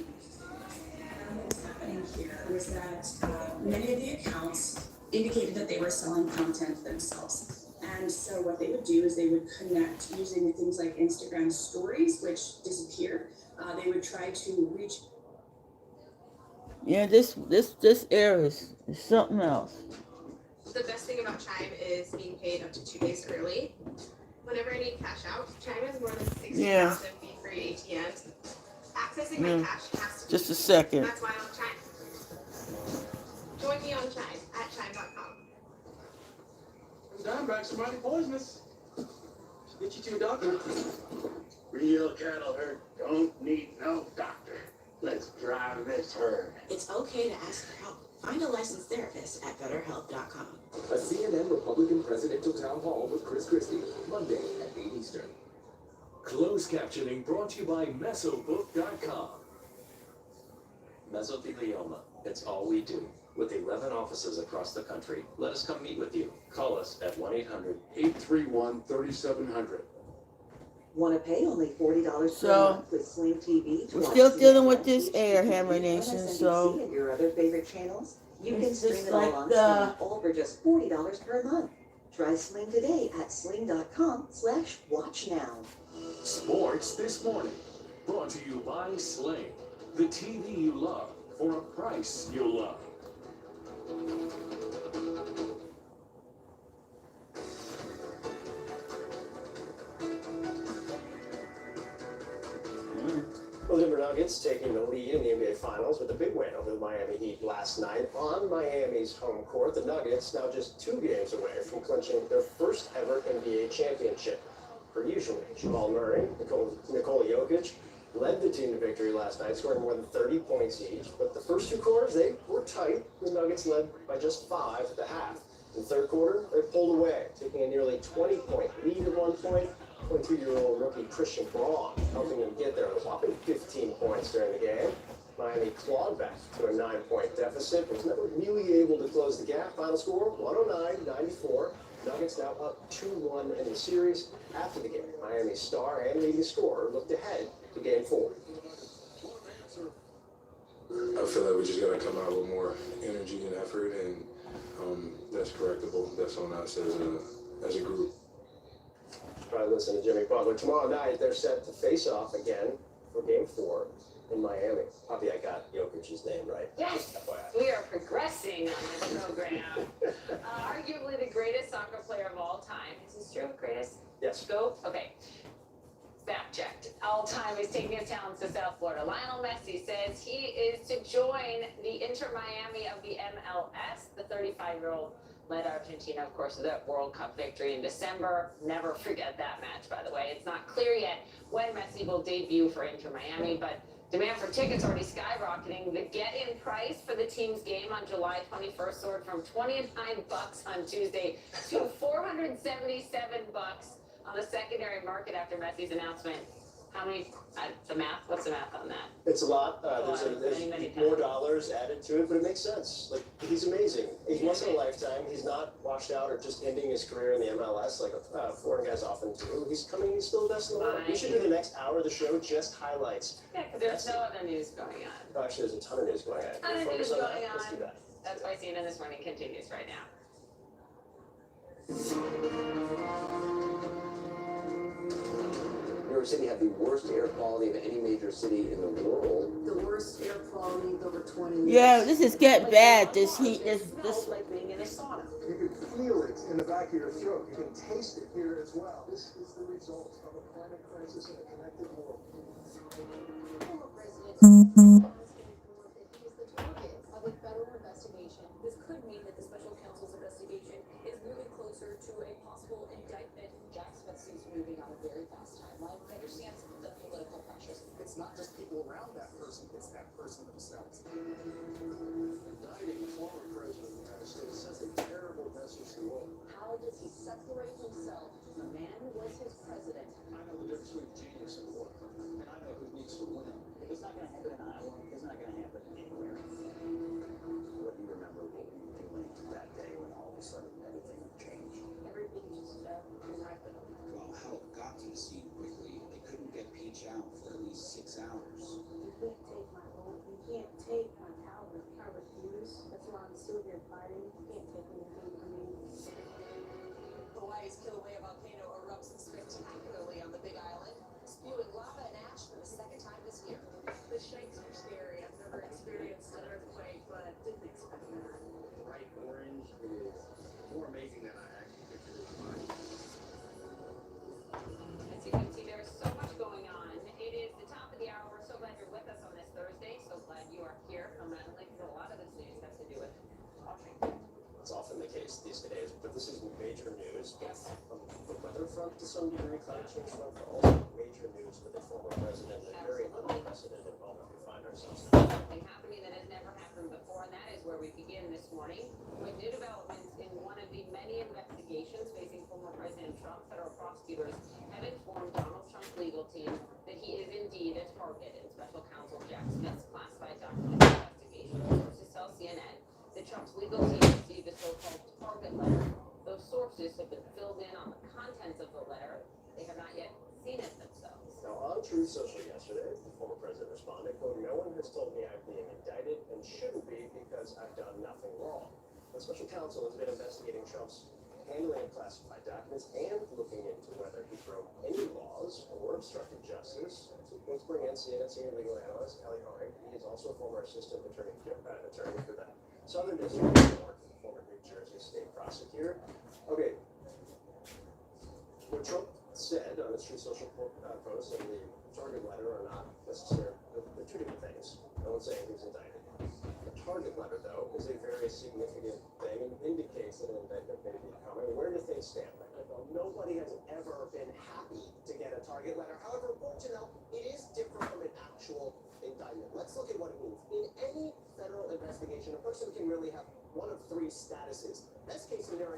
Happening here was that many of the accounts indicated that they were selling content themselves. And so what they would do is they would connect using things like Instagram stories, which disappear. They would try to reach. Yeah, this air is something else. The best thing about Chime is being paid up to 2 days early. Whenever I need cash out, Chime has more than 60,000 fee-free ATMs. Accessing my cash has to be Just a second. That's why I love Chime. Join me on Chime at chime.com. Diamondbacks are mighty poisonous. Get you to a doctor. Real cattle herd don't need no doctor. Let's drive this herd. It's okay to ask for help. Find a licensed therapist at betterhelp.com. A CNN Republican presidential town hall with Chris Christie, Monday at 8 Eastern. Closed captioning brought to you by Mesobook.com. Mesothelioma. It's all we do. With 11 offices across the country, let us come meet with you. Call us at 1-800-831-3700. Want to pay only $40 So, per month with Sling TV? We're still dealing with this air, Hammer Nation, so And your other favorite channels? You can it's stream just it all like on the Sling, all for just $40 per month. Try Sling today at sling.com/watchnow. Sports This Morning. Brought to you by Sling. The TV you love for a price you'll love. The Denver Nuggets taking the lead in the NBA Finals with a big win over the Miami Heat last night on Miami's home court. The Nuggets now just 2 games away from clinching their first ever NBA championship. Per usual, Jamal Murray, Nikola Jokic led the team to victory last night, scoring more than 30 points each. But the first 2 quarters, they were tight. The Nuggets led by just 5 at the half. In the third quarter, they pulled away, taking a nearly 20-point lead at one point. 22-year-old rookie Christian Braun helping them get there a whopping 15 points during the game. Miami clawed back to a 9-point deficit, was never really able to close the gap. Final score, 109-94. Nuggets now up 2-1 in the series. After the game, Miami's star and leading scorer looked ahead to Game 4. I feel like we just got to come out with more energy and effort, and that's correctable. That's on us as a group. Try to listen to Jimmy Butler. Tomorrow night, they're set to face off again for Game 4 in Miami. Poppy, I got Jokic's name right. Yes, we are progressing on this program. Arguably the greatest soccer player of all time. Is this true? Greatest? Yes. Go? Okay. Fact checked. All time is taking his talents to South Florida. Lionel Messi says he is to join the Inter Miami of the MLS. The 35-year-old led Argentina, of course, to that World Cup victory in December. Never forget that match, by the way. It's not clear yet when Messi will debut for Inter Miami, but demand for tickets already skyrocketing. The get-in price for the team's game on July 21st soared from $29 on Tuesday to $477 on the secondary market after Messi's announcement. How many? The math? What's the math on that? It's a lot. There's many more dollars added to it, but it makes sense. Like, he's amazing. He's once in a lifetime. He's not washed out or just ending his career in the MLS like foreign guys often do. He's coming. He's still the best in the world. We should do the next hour of the show just highlights. Yeah, because there's no other news going on. Oh, actually, there's a ton of news going on. Ton of news Focus on going that. Let's do on. that. That's why CNN This Morning continues right now. New York City had the worst air quality of any major city in the world. The worst air quality in over 20 years. Yeah, this is getting bad. This heat, this. Like being in a sauna. You can feel it in the back of your throat. You can taste it here as well. This is the result of a climate crisis in a connected world. Former President Trump has informed that he is the target of a federal investigation. This could mean that the special counsel's investigation is moving closer to a possible indictment. Jack Smith seems to be moving on a very fast timeline. He understands the political pressures. It's not just people around that person, it's that person themselves. Indicting the former president of the United States sends a terrible message to the world. How does he separate himself from the man who was his president? I know the difference between genius and luck, and I know who needs to win. If it's not going to happen in Iowa, it's not going to happen anywhere. What do you remember what you were doing that day when all of a sudden everything changed? Everything just happened. Well, help got to the scene quickly. They couldn't get Peach out for at least 6 hours. You can't take my hope. You can't take my power. I refuse. That's why I'm still here fighting. You can't take anything from me. Hawaii's Kilauea volcano erupts spectacularly on the Big Island, spewing lava and ash for the second time this year. The shakes are scary. I've never experienced an earthquake, but didn't expect that. Bright orange is more amazing than I actually pictured in my mind. As you can see, there's so much going on. It is the top of the hour. We're so glad you're with us on this Thursday. So glad you are here permanently because a lot of this news has to do with Washington. It's often the case these days, but this is major news. Yes. From the weather front to some degree, climate change front, but also major news for the former president, a very unprecedented moment we find ourselves in. Something happening that has never happened before, and that is where we begin this morning with new developments in one of the many investigations facing former President Trump. Federal prosecutors have informed Donald Trump's legal team that he is indeed a target in special counsel Jack Smith's classified document investigation. Sources tell CNN that Trump's legal team received a so-called target letter. Those sources have been filled in on the contents of the letter. They have not yet seen it themselves. Now, on Truth Social yesterday, the former president responded, quote, "No one has told me I'm being indicted and shouldn't be because I've done nothing wrong." The special counsel has been investigating Trump's handling of classified documents and looking into whether he broke any laws or obstructed justice. So let's bring in CNN senior legal analyst Kelly Harding. He is also a former assistant attorney for the Southern District of New York, and former New Jersey state prosecutor. Okay, what Trump said on his Truth Social post and the target letter are not necessarily, they're two different things. No one's saying he's indicted. The target letter, though, is a very significant thing and indicates that an indictment may be coming. Where do things stand right now? Nobody has ever been happy to get a target letter. However, important to know, it is different from an actual indictment. Let's look at what it means. In any federal investigation, a person can really have one of three statuses. Best case scenario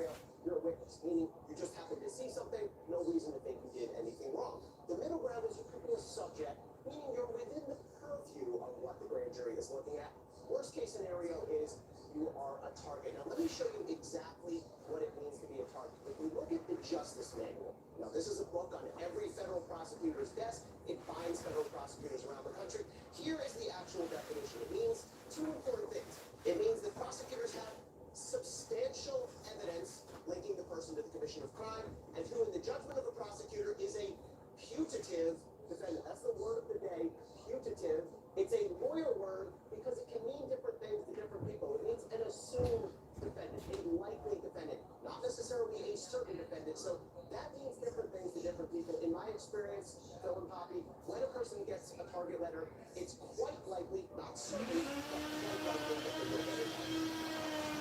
witness, meaning you just happened to see something, no reason to think you did anything wrong. The middle ground is you could be a subject, meaning you're within the purview of what the grand jury is looking at. Worst case scenario is you are a target. Now let me show you exactly what it means to be a target. If we look at the Justice Manual, now this is a book on every federal prosecutor's desk. It binds federal prosecutors around the country. Here is the actual definition. It means two important things. It means that prosecutors have substantial evidence linking the person to the commission of crime, and who in the judgment of a prosecutor is a putative defendant. That's the word of the day, putative. It's a lawyer word because it can mean different things to different people. It means an assumed defendant, a likely defendant, not necessarily a certain defendant. So that means different things to different people. In my experience, Phil and Poppy, when a person gets a target letter, it's quite likely, not certain, but quite likely that they will get it.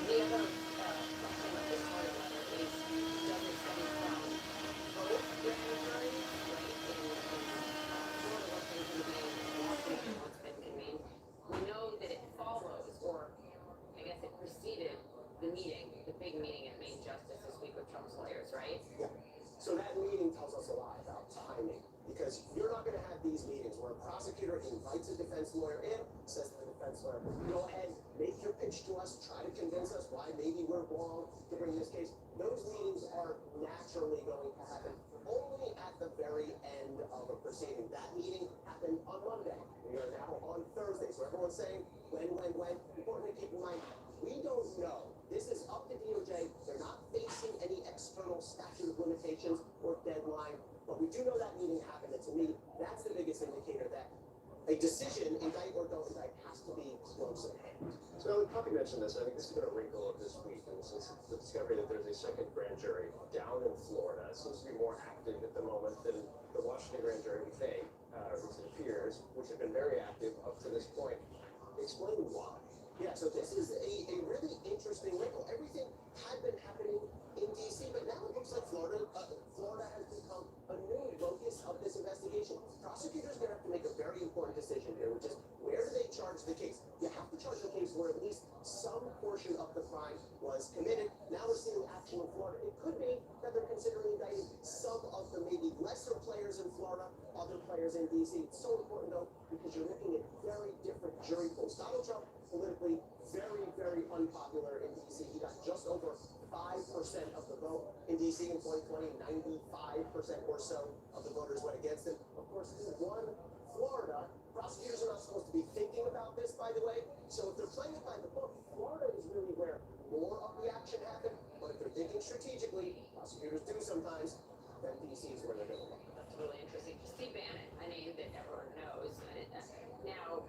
The other question with this target letter is, does it stem from both grand juries, right? Florida what's been convened, Washington what's been convened. We know that it follows, or I guess it preceded the meeting, the big meeting at Main Justice this week with Trump's lawyers, right? Yeah. So that meeting tells us a lot about timing, because you're not going to have these meetings where a prosecutor invites a defense lawyer in, says to the defense lawyer, go ahead, make your pitch to us, try to convince us why maybe we're wrong to bring this case. Those meetings are naturally going to happen only at the very end of a proceeding. That meeting happened on Monday. We are now on Thursday. So everyone's saying, when? Important to keep in mind, we don't know. This is up to DOJ. They're not facing any external statute of limitations or deadline. But we do know that meeting happened. And to me, that's the biggest indicator that a decision, indict or don't indict, has to be close at hand. So we probably mentioned this. I think this has been a wrinkle of this week, and since the discovery that there's a second grand jury down in Florida, it seems to be more active at the moment than the Washington grand jury, we think, at least it appears, which have been very active up to this point. Explain why. Yeah, so this is a really interesting wrinkle. Everything had been happening in D.C., but now it looks like Florida has become a new locus of this investigation. Prosecutors are going to have to make a very important decision here, which is, where do they charge the case? You have to charge the case where at least some portion of the crime was committed. Now we're seeing action in Florida. It could be that they're considering indicting some of the maybe lesser players in Florida, other players in D.C. It's so important, though, because you're looking at very different jury pools. Donald Trump, politically very, very unpopular in D.C. He got just over 5% of the vote in D.C. in 2020. 95% or so of the voters went against him. Of course, he won Florida. Prosecutors are not supposed to be thinking about this, by the way. So if they're playing it by the book, Florida is really where more of the action happened. But if they're thinking strategically, prosecutors do sometimes, then D.C. is where they're going to look. That's really interesting. Steve Bannon, a name that everyone knows, now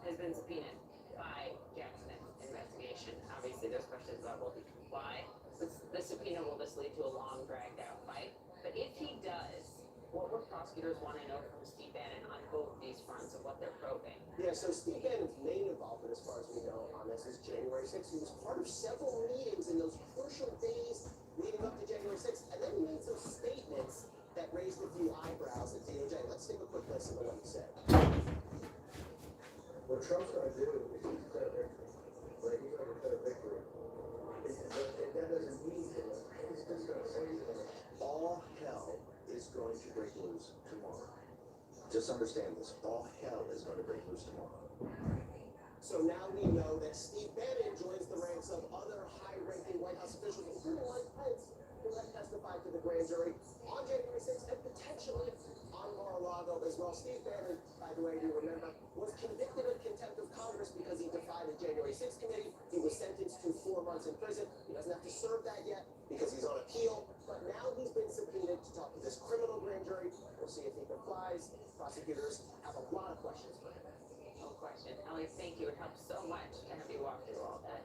has been subpoenaed by Jackson's investigation. Obviously, there's questions about will he comply. The subpoena will just lead to a long, dragged-out fight. But if he does, what would prosecutors want to know from Steve Bannon on both these fronts of what they're probing? Yeah, so Steve Bannon's main involvement, as far as we know, on this is January 6th. He was part of several meetings in those crucial days leading up to January 6th, and then he made some statements that raised a few eyebrows at DOJ. Let's take a quick listen to what he said. What Trump's going to do is he's going to declare victory. Right? He's going to declare victory. That doesn't mean that he's just going to say that all hell is going to break loose tomorrow. Just understand this. All hell is going to break loose tomorrow. So now we know that Steve Bannon joins the ranks of other high-ranking White House officials, including Mike Pence, who had testified to the grand jury on January 6th and potentially on Mar-a-Lago as well. Steve Bannon, by the way, you remember, was convicted of contempt of Congress because he defied the January 6th committee. He was sentenced to 4 months in prison. He doesn't have to serve that yet because he's on appeal. But now he's been subpoenaed to talk to this criminal grand jury. We'll see if he complies. Prosecutors have a lot of questions for him. No question. Ellie, thank you. It helps so much to have you walk through all that.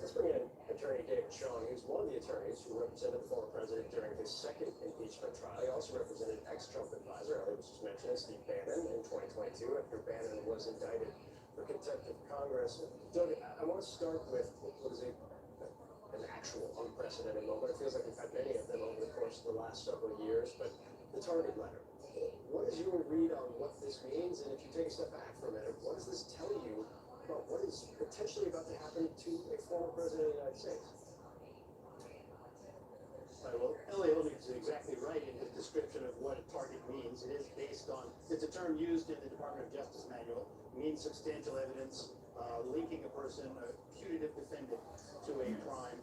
Let's bring in attorney David Schoen, who's one of the attorneys who represented the former president during his second impeachment trial. He also represented ex-Trump advisor, Ellie was just mentioned, Steve Bannon, in 2022 after Bannon was indicted for contempt of Congress. Doug, I want to start with what is an actual unprecedented moment. It feels like we've had many of them over the course of the last several years, but the target letter. What is your read on what this means? And if you take a step back for a minute, what does this tell you about what is potentially about to happen to a former president of the United States? exactly right in his description of what a target means. It is based on, it's a term used in the Department of Justice manual, means substantial evidence linking a person, a putative defendant, to a crime.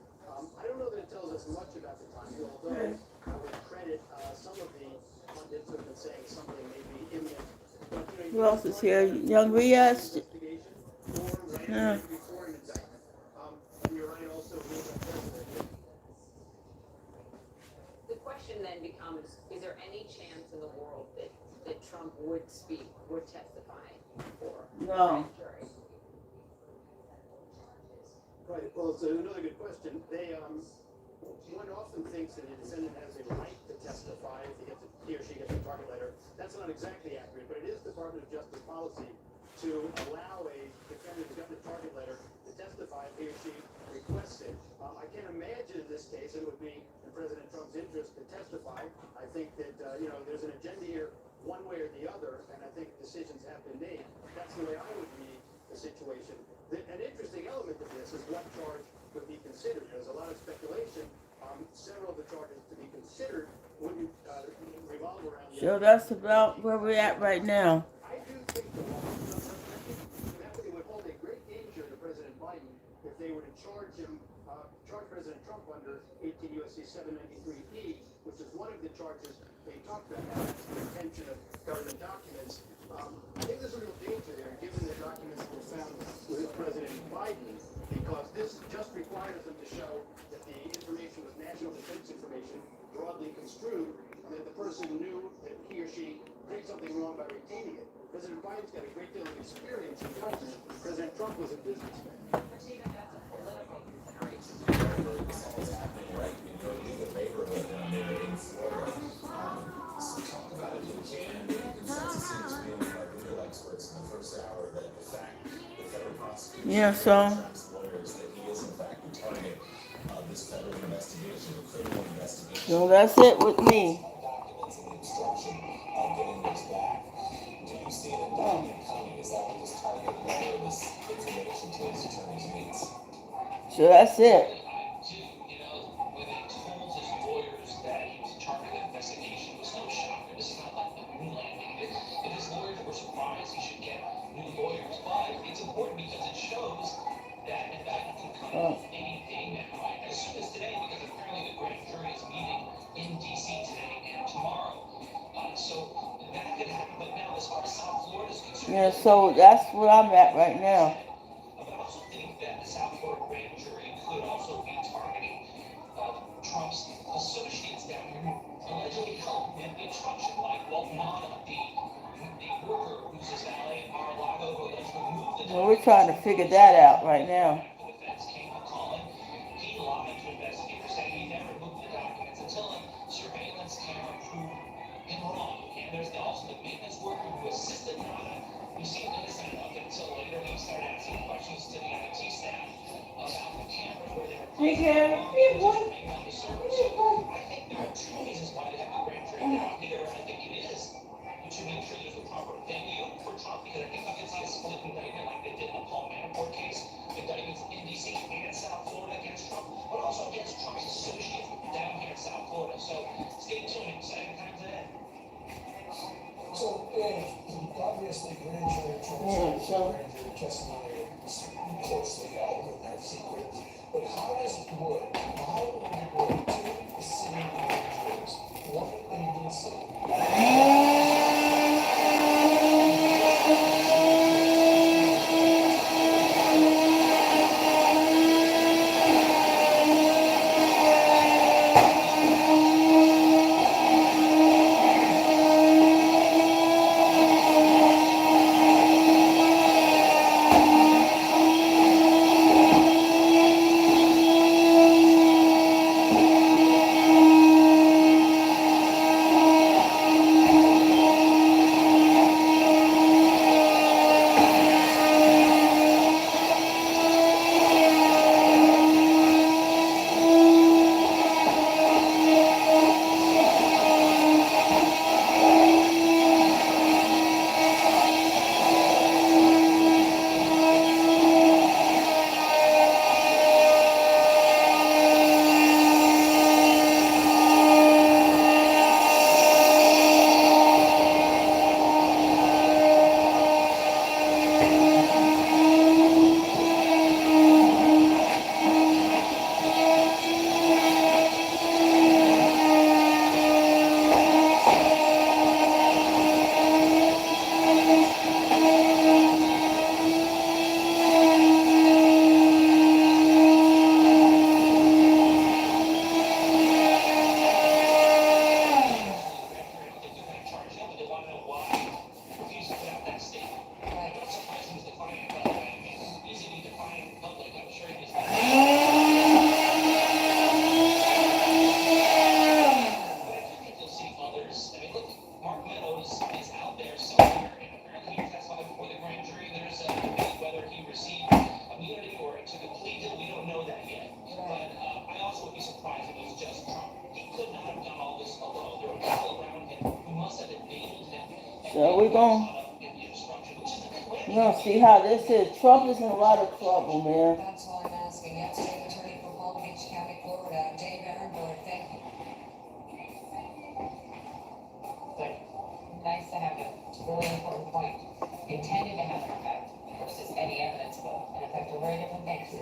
I don't know that it tells us much about the time, although I would credit some of the pundits who have been saying something maybe imminent. But, Who else is here? Young Riaz? Yeah. before an indictment. And you're right also rules on president. The question then becomes, is there any chance in the world that Trump would speak, would testify for No. the grand jury? Right. Well, it's another good question. One often thinks that a defendant has a right to testify if he or she gets a target letter. That's not exactly accurate, but it is Department of Justice policy to allow a defendant who's gotten a target letter to testify if he or she requests it. I can't imagine in this case it would be in President Trump's interest to testify. I think that there's an agenda here, one way or the other, and I think decisions have been made. That's the way I would read the situation. An interesting element of this is what charge would be considered. There's a lot of speculation. Several of the charges to be considered wouldn't revolve around. So that's about where we're at right now. I do think that it would hold a great danger to President Biden if they were to charge President Trump under 18 U.S.C. 793E, which is one of the charges they talked about, the retention of government documents. I think there's a real danger there, given the documents that were found with President Biden, because this just requires them to show that the information was national defense information, broadly construed, and that the person knew that he or she did something wrong by retaining it. President Biden's got a great deal of experience in government. President Trump was a businessman. Yeah, so that's it with me. So that's it. Yeah, so that's where I'm at right now. But I also think that the South Florida grand jury could also be targeting Trump's associates down here who allegedly helped with the instruction, like Walt Nana, the worker who's his valet in Mar-a-Lago, who allegedly moved the Well, we're trying to figure that out right now. the defense came to call him. He lied to investigators, saying he never moved the documents until a surveillance camera proved him wrong. And there's also the maintenance worker who assisted Nana, who seemed innocent enough until later he started asking questions to the IT staff about the cameras where they were playing on the server. So I think there are two reasons why they have the grand jury out here. I think it is to make sure there's a proper venue for Trump, because I think we can see a split indictment like they did in the Paul Manafort case, indictments in D.C. and South Florida against Trump, but also against Trump's associates down here in South Florida. So stay tuned. Exciting times ahead. So, obviously, grand jury grand jury testimony is closely held and that's secret. But how does it work? How would it work? Two sitting grand juries, one in D.C. So we're gonna see how this is. Trump is in a lot of trouble, man. That's why I'm asking. Yesterday, attorney for Palm Beach County, Florida, Dave Ehrenberg, thank you. Nice to have you. It's a really important point. Intended to have an effect versus any evidence, but an effect are very different things.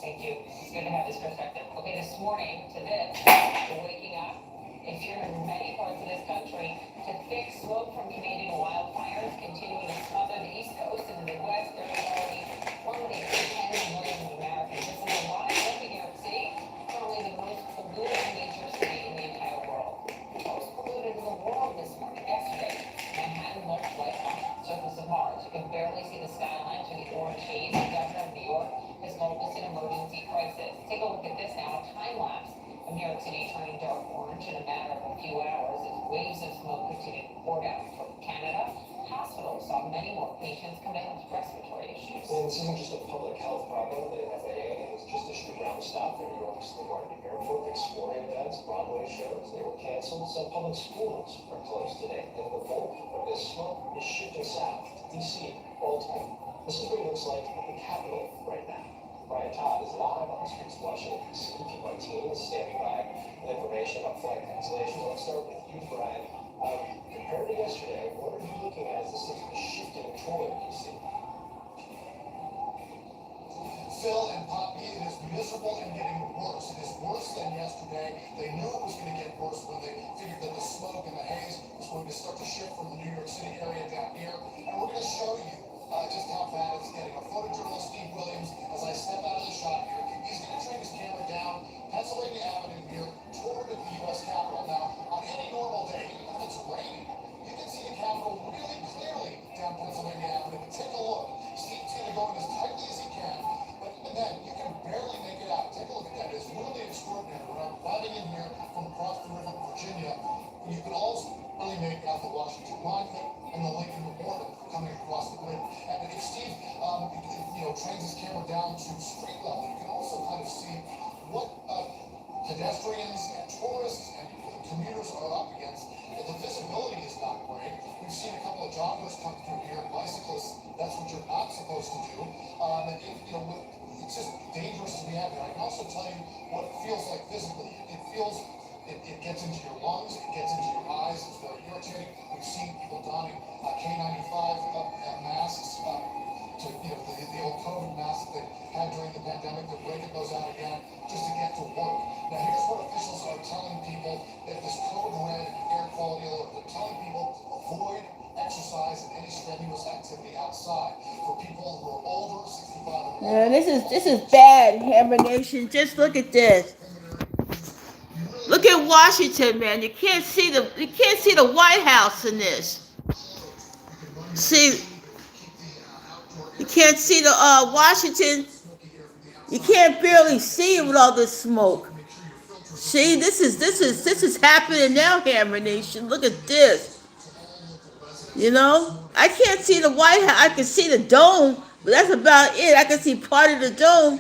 Thank you. It's good to have this perspective. Okay, this morning to this, we're waking up. If you're in many parts of this country, to fix smoke from Canadian wildfires continuing to smother the East Coast and the Midwest, there is already plummeting for tens of millions of Americans. This is a lot of work in New York City, probably the most polluted major city in the entire world. Most polluted in the world this morning. Yesterday, Manhattan looked like on the surface of Mars. You can barely see the skyline through the orange haze. The governor of New York has noticed an emergency crisis. Take a look at this now, a time lapse of New York City turning dark orange in a matter of a few hours as waves of smoke continue to pour down from Canada. Hospitals saw many more patients come in with respiratory issues. Well, this isn't just a public health problem. The FAA has just issued a ground stop for New York's LaGuardia Airport. Sporting events, Broadway shows, they were canceled. Some public schools are closed today. And the bulk of this smoke is shifting south to D.C., Baltimore. This is what it looks like at the Capitol right now. Brian Todd is live on the streets of Washington, D.C. My team is standing by with information about flight cancellations. Let's start with you, Brian. Compared to yesterday, what are you looking at as this thing is shifting toward D.C.? Phil and Poppy, it is miserable and getting worse. It is worse than yesterday. They knew it was going to get worse when they figured that the smoke and the haze was going to start to shift from the New York City area down here. And we're going to show you just how bad it's getting. Our photojournalist Steve Williams, as I step out of the shot here, he's going to train his camera down Pennsylvania Avenue here toward the U.S. Capitol. Now, on any normal day, even if it's raining, you can see the Capitol really clearly down Pennsylvania Avenue. But take a look. Steve's going to go in as tightly as he can. And then you can barely make it out. Take a look at that. It's really extraordinary. When I'm driving in here from across the river, Virginia, you can also really make out the Washington Monument and the Lincoln Memorial coming across the grid. And if Steve, trains his camera down to street level, you can also kind of see what pedestrians and tourists and commuters are up against. And the visibility is not great. We've seen a couple of joggers come through here, bicyclists. That's what you're not supposed to do. It's just dangerous to be out there. I can also tell you what it feels like physically. It gets into your lungs, it gets into your eyes, it's very irritating. We've seen people donning K95 masks, the old COVID masks that they had during the pandemic. They're breaking those out again just to get to work. Now here's what officials are telling people that this code red air quality alert. They're telling people avoid exercise and any strenuous activity outside. For people who are older, 65 and older. Yeah, this is bad, Hammer Nation. Just look at this. Look at Washington, man. You can't see the White House in this. See, you can't see the Washington. You can't barely see it with all this smoke. See, this is happening now, Hammer Nation. Look at this. I can't see the White House. I can see the dome, but that's about it. I can see part of the dome.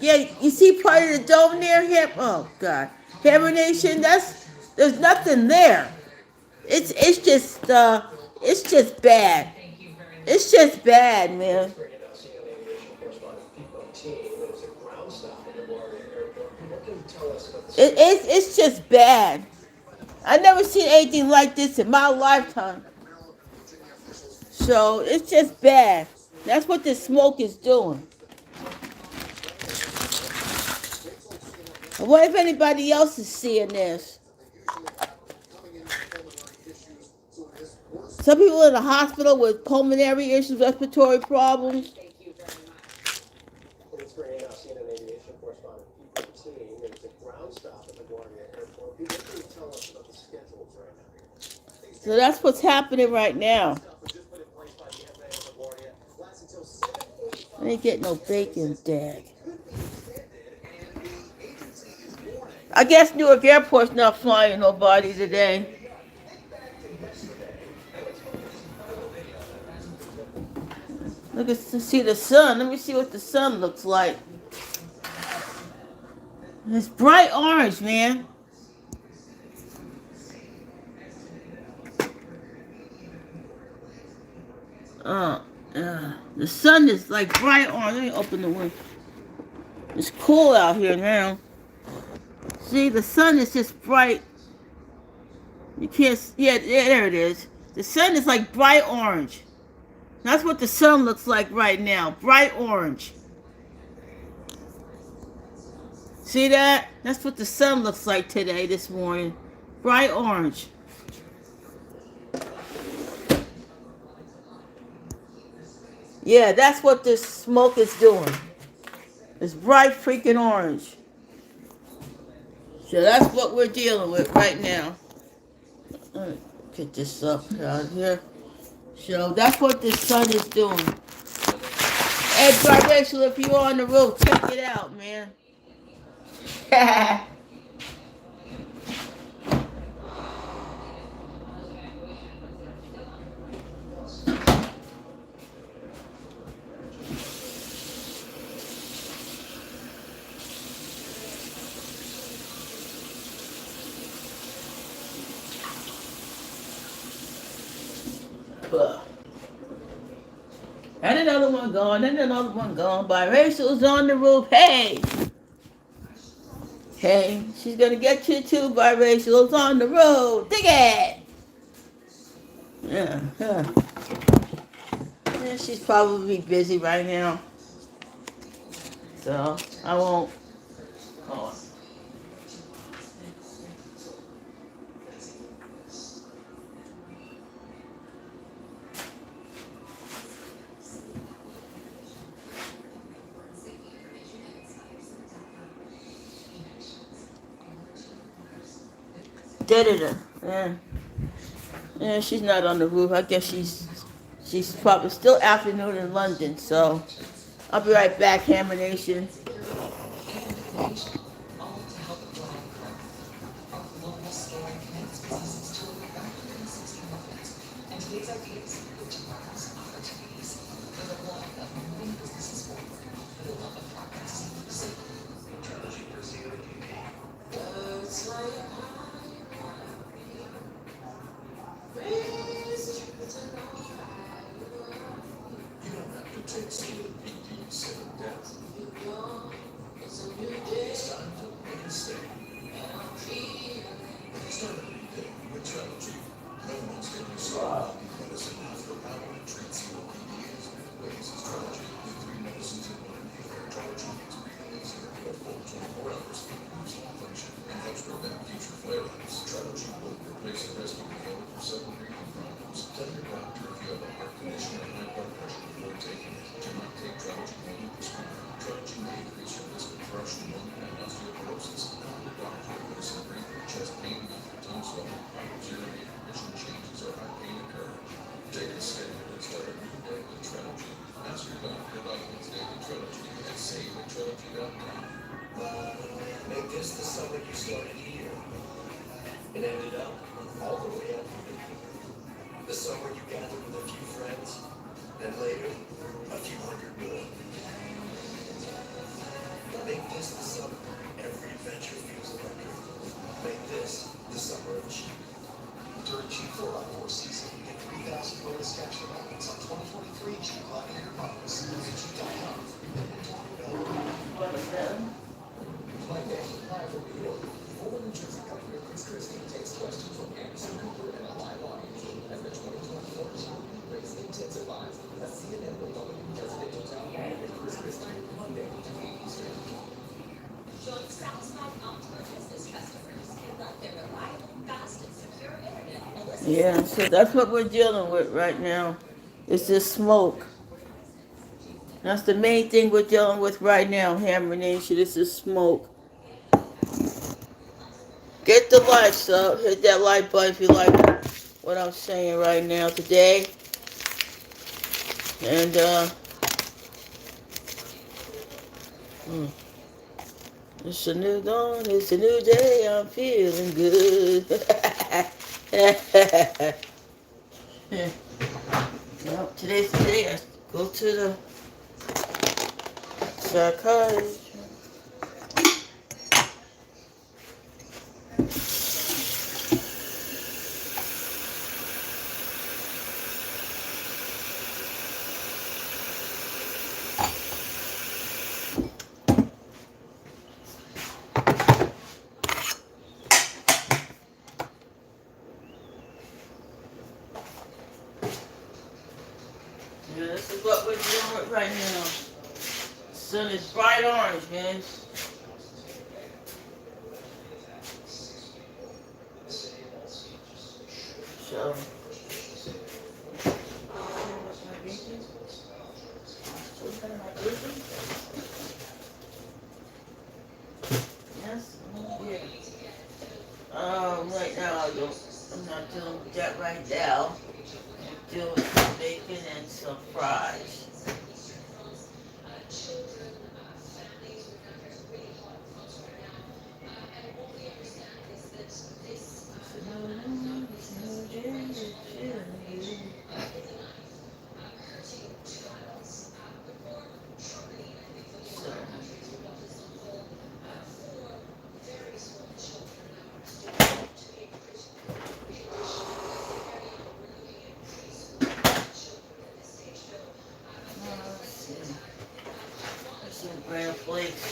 Yeah, you see part of the dome there? Oh God, Hammer Nation. There's nothing there. It's just bad. It's just bad, man. It's just bad. I never seen anything like this in my lifetime. So it's just bad. That's what the smoke is doing. I wonder if anybody else is seeing this. Some people in the hospital with pulmonary issues, respiratory problems. It's bringing us CNN aviation correspondent Pete Martini. There's a ground stop at LaGuardia Airport. People can tell us about the schedules right now. So that's what's happening right now. I ain't getting no bacon, dag. I guess Newark Airport's not flying nobody today. Look at see the sun. Let me see what the sun looks like. It's bright orange, man. Uh, the sun is like bright orange. Let me open the window. It's cool out here now. See, the sun is just bright. You can't. Yeah, there it is. The sun is like bright orange. That's what the sun looks like right now. Bright orange. See that? That's what the sun looks like today, this morning. Bright orange. Yeah, that's what this smoke is doing. It's bright freaking orange. So that's what we're dealing with right now. Let me get this up out here. So that's what the sun is doing. Hey, Rachel, if you're on the road, check it out, man. And another one gone, and another one gone. Biracial's on the roof. Hey! Hey, she's gonna get you too, Biracial's on the road. Dig it! Yeah, yeah. Yeah, she's probably busy right now. So, I won't. Hold on. Da-da-da. Yeah. Yeah, she's not on the roof. I guess she's probably still afternoon in London, so I'll be right back, Hammer Nation. Make this the summer you started here. It ended up all the way up here. The summer you gathered with a few friends, and later, a few hundred more. Make this the summer every adventure feels like it. Make this the summer of Jeep. During Jeep 4x4 season, get 3,000 bonus cash allowance on 2023 Jeep Gladiator models. Visit Jeep.com. Monday, live from New York, former New Jersey Governor Chris Christie takes questions from Anderson Cooper and a live audience as the 2024 Jeep race intensifies. A CNN Republican presidential town hall with Chris Christie, Monday, 8 Eastern. Join satisfied Optima business customers and let their reliable, fast, and secure internet. Yeah, so that's what we're dealing with right now. It's this smoke. That's the main thing we're dealing with right now, Hammer Nation. It's this smoke. Get the likes up. Hit that like button if you like what I'm saying right now today. And, it's a new dawn. It's a new day. I'm feeling good. Well, today's the day I go to the psychiatrist. we're dealing with right now. The sun is bright orange, man. So, yes, yeah. Right now I'm not dealing with that right now. I'm dealing with some bacon and some fries. Some bran flakes.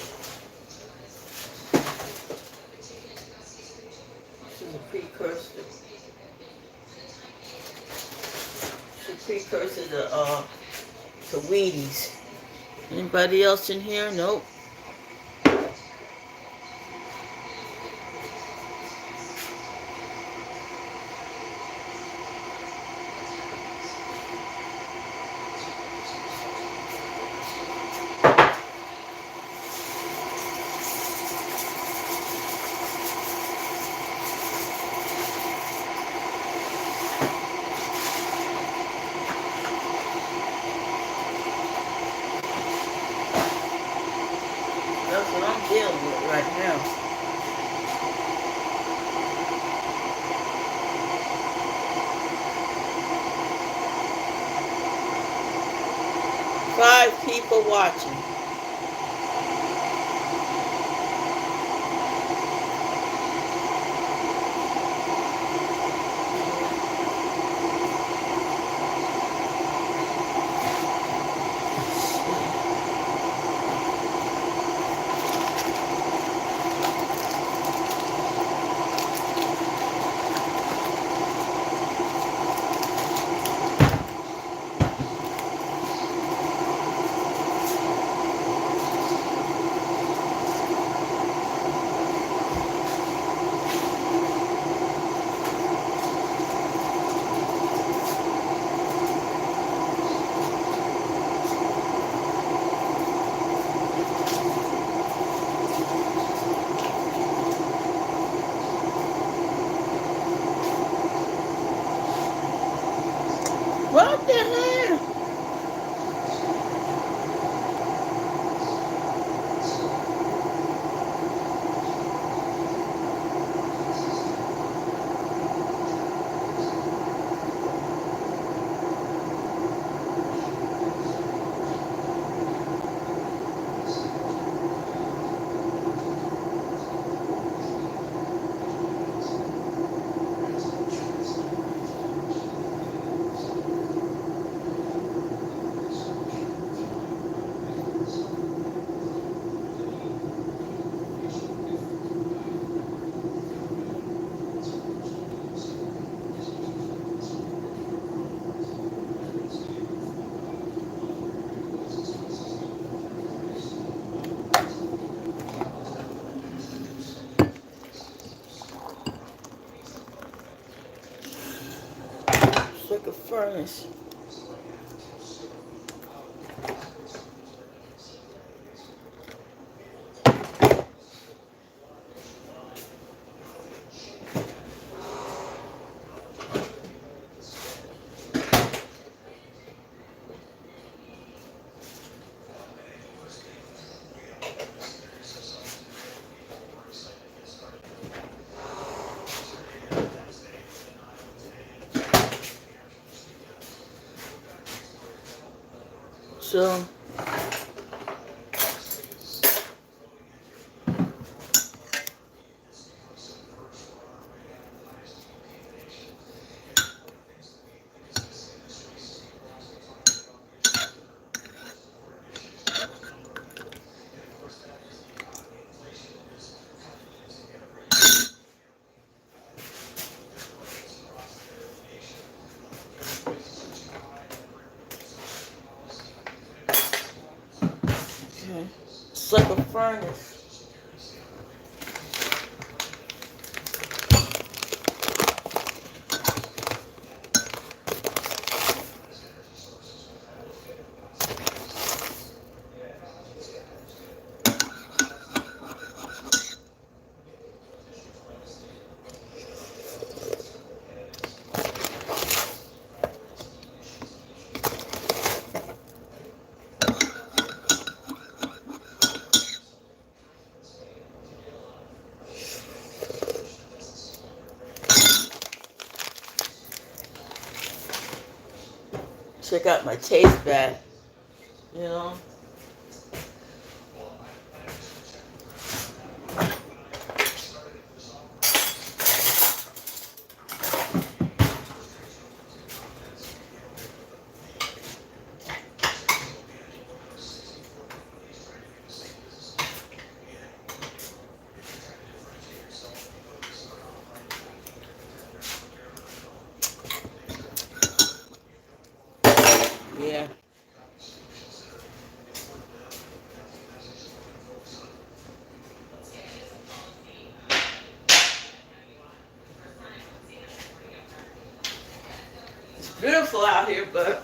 This is a precursor. It's a precursor to Wheaties. Anybody else in here? Nope. That's what I'm dealing with right now. Five people watching. What the hell? It's like a furnace. So It's like a furnace. Check out my taste bag, you know. Yeah. It's beautiful out here, but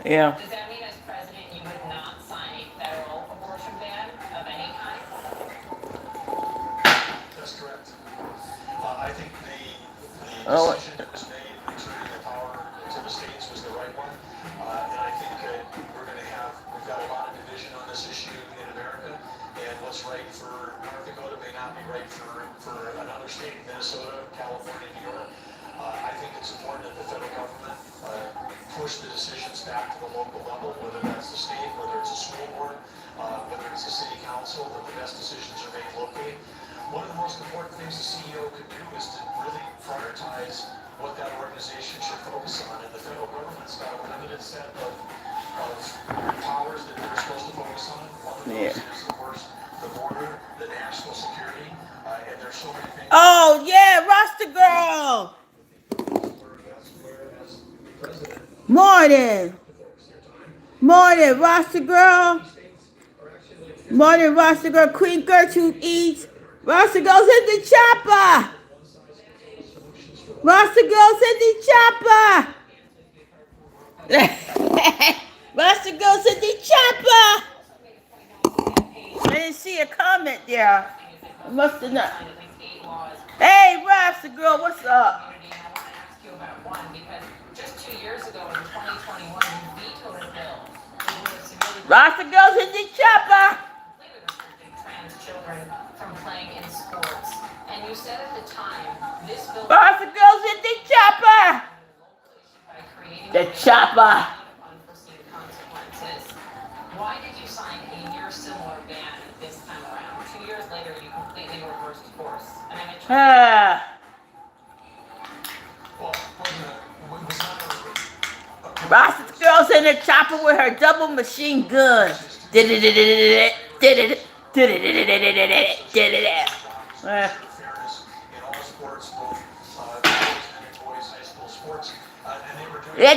yeah. Does that mean as president you would not sign a federal abortion ban of any kind? That's correct. I think the Oh. decision that was made, returning the power to the states, was the right one. And I think we've got a lot of division on this issue in America. And what's right for North Dakota may not be right for another state, Minnesota, California, New York. I think it's important that the federal government push the decisions back to the local level, whether that's the state, whether it's a school board, whether it's a city council, that the best decisions are made locally. One of the most important things the CEO could do is to really prioritize what that organization should focus on. And the federal government's got a limited set of powers that they're supposed to focus on. One of those is, of course, the border, the national security, and there's so many things. Oh yeah, Rasta girl. Morning. Morning, Rasta girl. Morning, Rasta girl. Queen Gertrude eats. Rasta goes in the chopper. Rasta goes in the chopper. Rasta goes in the chopper. I didn't see a comment there. I must have not. Hey, Rasta girl, what's up? Just 2 years ago in 2021, you vetoed a bill that would have severely Rasta goes in the chopper. trans children from playing in sports. And you said at the time, this bill Rasta goes in the chopper. The chopper. unforeseen consequences. Why did you sign a near similar ban this time around? 2 years later, you completely reversed course. And I'm interested. Rasta girl's in the chopper with her double machine gun. It's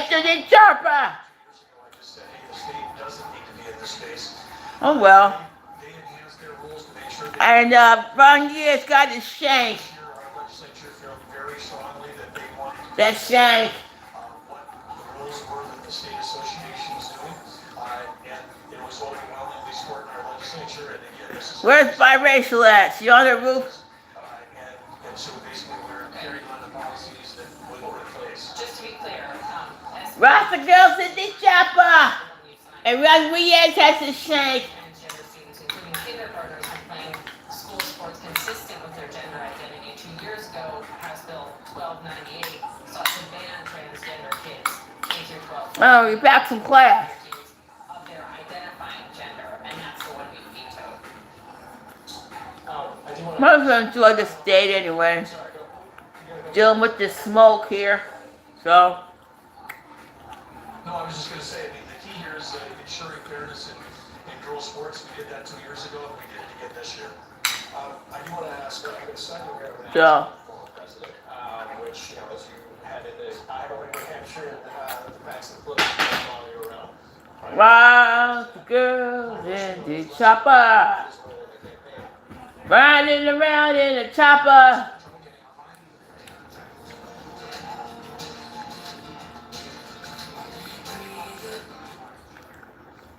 the chopper. Oh well. And Ronier's got his shank. That shank. The state association was doing, and it was overwhelmingly support in our legislature. And again, this is where's biracial at? She on the roof? And so basically, we're carrying on the policies that were in place. Just to be clear, Rasta girls in the chopper, and Rodriguez has his shank. transgender students, including kindergartners, are playing school sports consistent with their gender identity. 2 years ago, House Bill 1298 sought to ban transgender kids. Oh, you're back from class. Of their identifying gender, and that's the one we vetoed. Might as well enjoy the state anyway. Dealing with this smoke here, so. No, I was just going to say, I mean, the key here is ensuring fairness in girls' sports. We did that 2 years ago, and we did it again this year. I do want to ask, I'm going to send you here with So. former president, which, as you had in the Iowa, New Hampshire, the Paxton Flip follow you around. Wow, the girls in the chopper. Riding around in a chopper.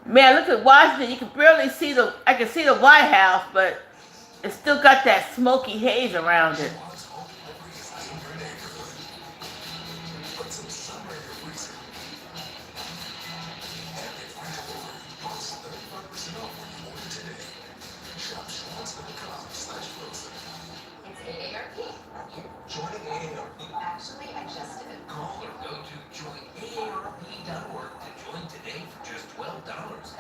Man, look at Washington. You can barely see I can see the White House, but it's still got that smoky haze around it. Joining AARP. Actually, I just did. Call or go to joinaarp.org to join today for just $12,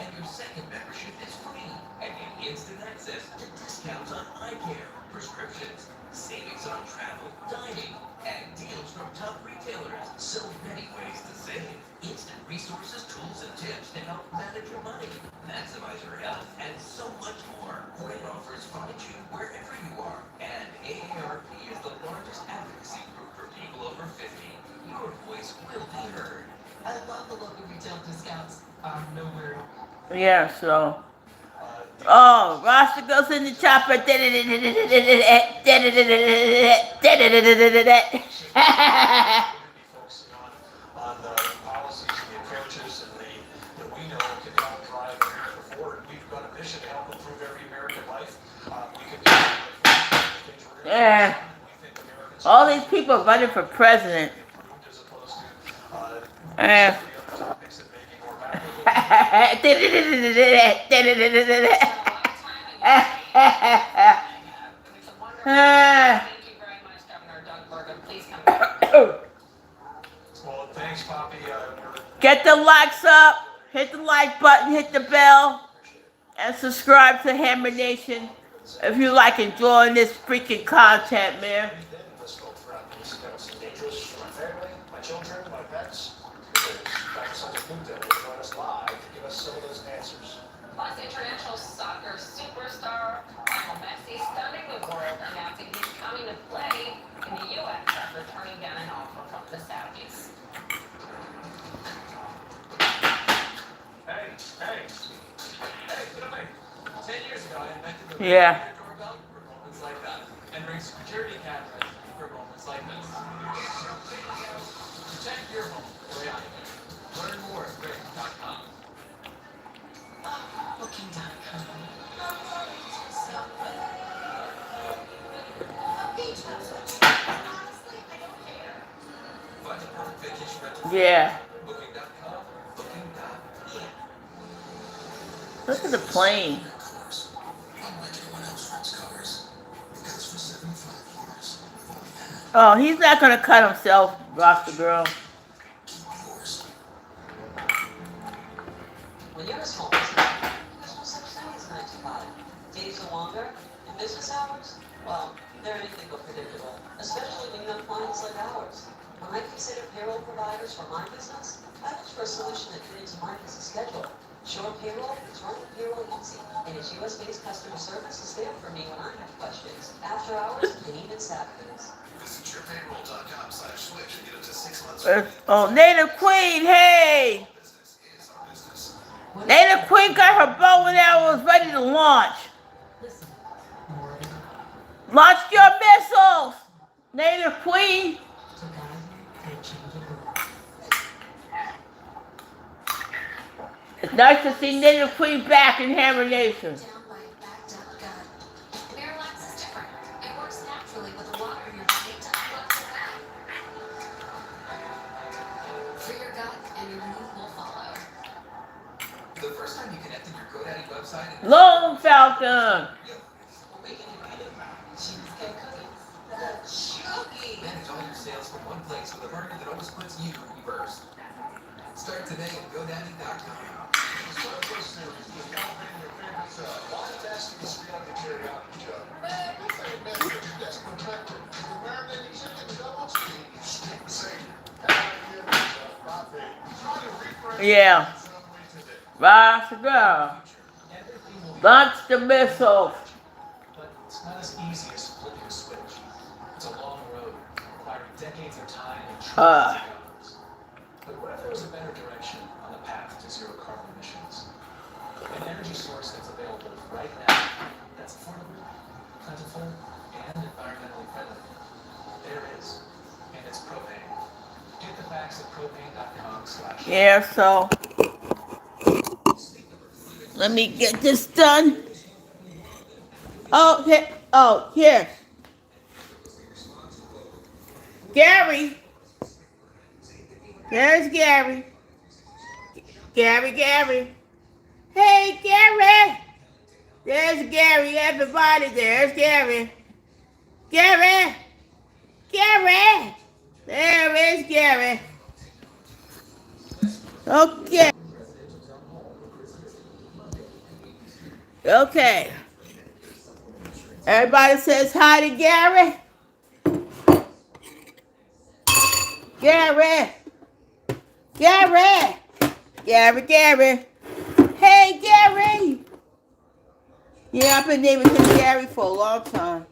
and your second membership is free. And get instant access to discounts on eye care, prescriptions, savings on travel, dining, and deals from top retailers. So many ways to save. Instant resources, tools, and tips to help manage your money, maximize your health, and so much more. Great offers find you wherever you are. And AARP is the largest advocacy group for people over 50. Your voice will be heard. I love the local retail discounts. Nowhere. Yeah, so. Oh, Rasta goes in the chopper. On the policies and the approaches and that we know can help drive America forward. We've got a mission to help improve every American life. We can do things we're going to Yeah. All these people running for president. as opposed to topics that may be more Well, thanks, Poppy. Get the likes up, hit the like button, hit the bell, and subscribe to Hammer Nation if you like enjoying this freaking content, man. Dangerous for my family, my children, my pets. Dr. Sanjay Gupta will join us live to give us some of those answers. Plus, international soccer superstar Lionel Messi stunning the world, announcing he's coming to play in the U.S. after turning down an offer from the Saudis. Hey, get away. 10 years ago, I invented the doorbell for moments like that, and bring security cameras for moments like this. Protect your home the way I do. Learn more at Ring.com. Booking.com. Find a perfect vacation rental. Yeah. Booking.com. Booking.com. Look at the plane. Oh, he's not gonna cut himself, Rasta girl. When you're a small business, there's no such thing as 9 to 5. Days are longer, and business hours, well, they're anything but predictable, especially when you have clients like ours. When I consider payroll providers for my business, I look for a solution that fits into my business schedule. Sure Payroll is running payroll easy, and its US-based customer service is there for me when I have questions, after hours, and even Saturdays. Visit yourpayroll.com/switch and get up to 6 months. Oh, Native Queen, hey! Native Queen got her bow and arrows ready to launch. Launch your missiles, Native Queen. It's nice to see Native Queen back in Hammer Nation. Miralax is different. It works naturally with the water in your body to unlock your gut. For your gut, and your mood will follow. The first time you connected your GoDaddy website. Lone Falcon. Manage all your sales from one place with a partner that always puts you first. Start today at GoDaddy.com. Yeah. Rasta girl. Launch the missiles. It's not as easy as flipping a switch. It's a long road, requiring decades of time and trillions of dollars. But what if there was a better direction on the path to zero carbon emissions? An energy source that's available right now, that's affordable, plentiful, and environmentally friendly. There is, and it's propane. Get the facts at propane.com/. Yeah, so let me get this done. Oh, here. Gary. There's Gary. Gary. Hey, Gary. There's Gary, everybody. There's Gary. Gary. There is Gary. Okay. Everybody says hi to Gary. Gary. Hey, Gary. Yeah, I've been naming him Gary for a long time.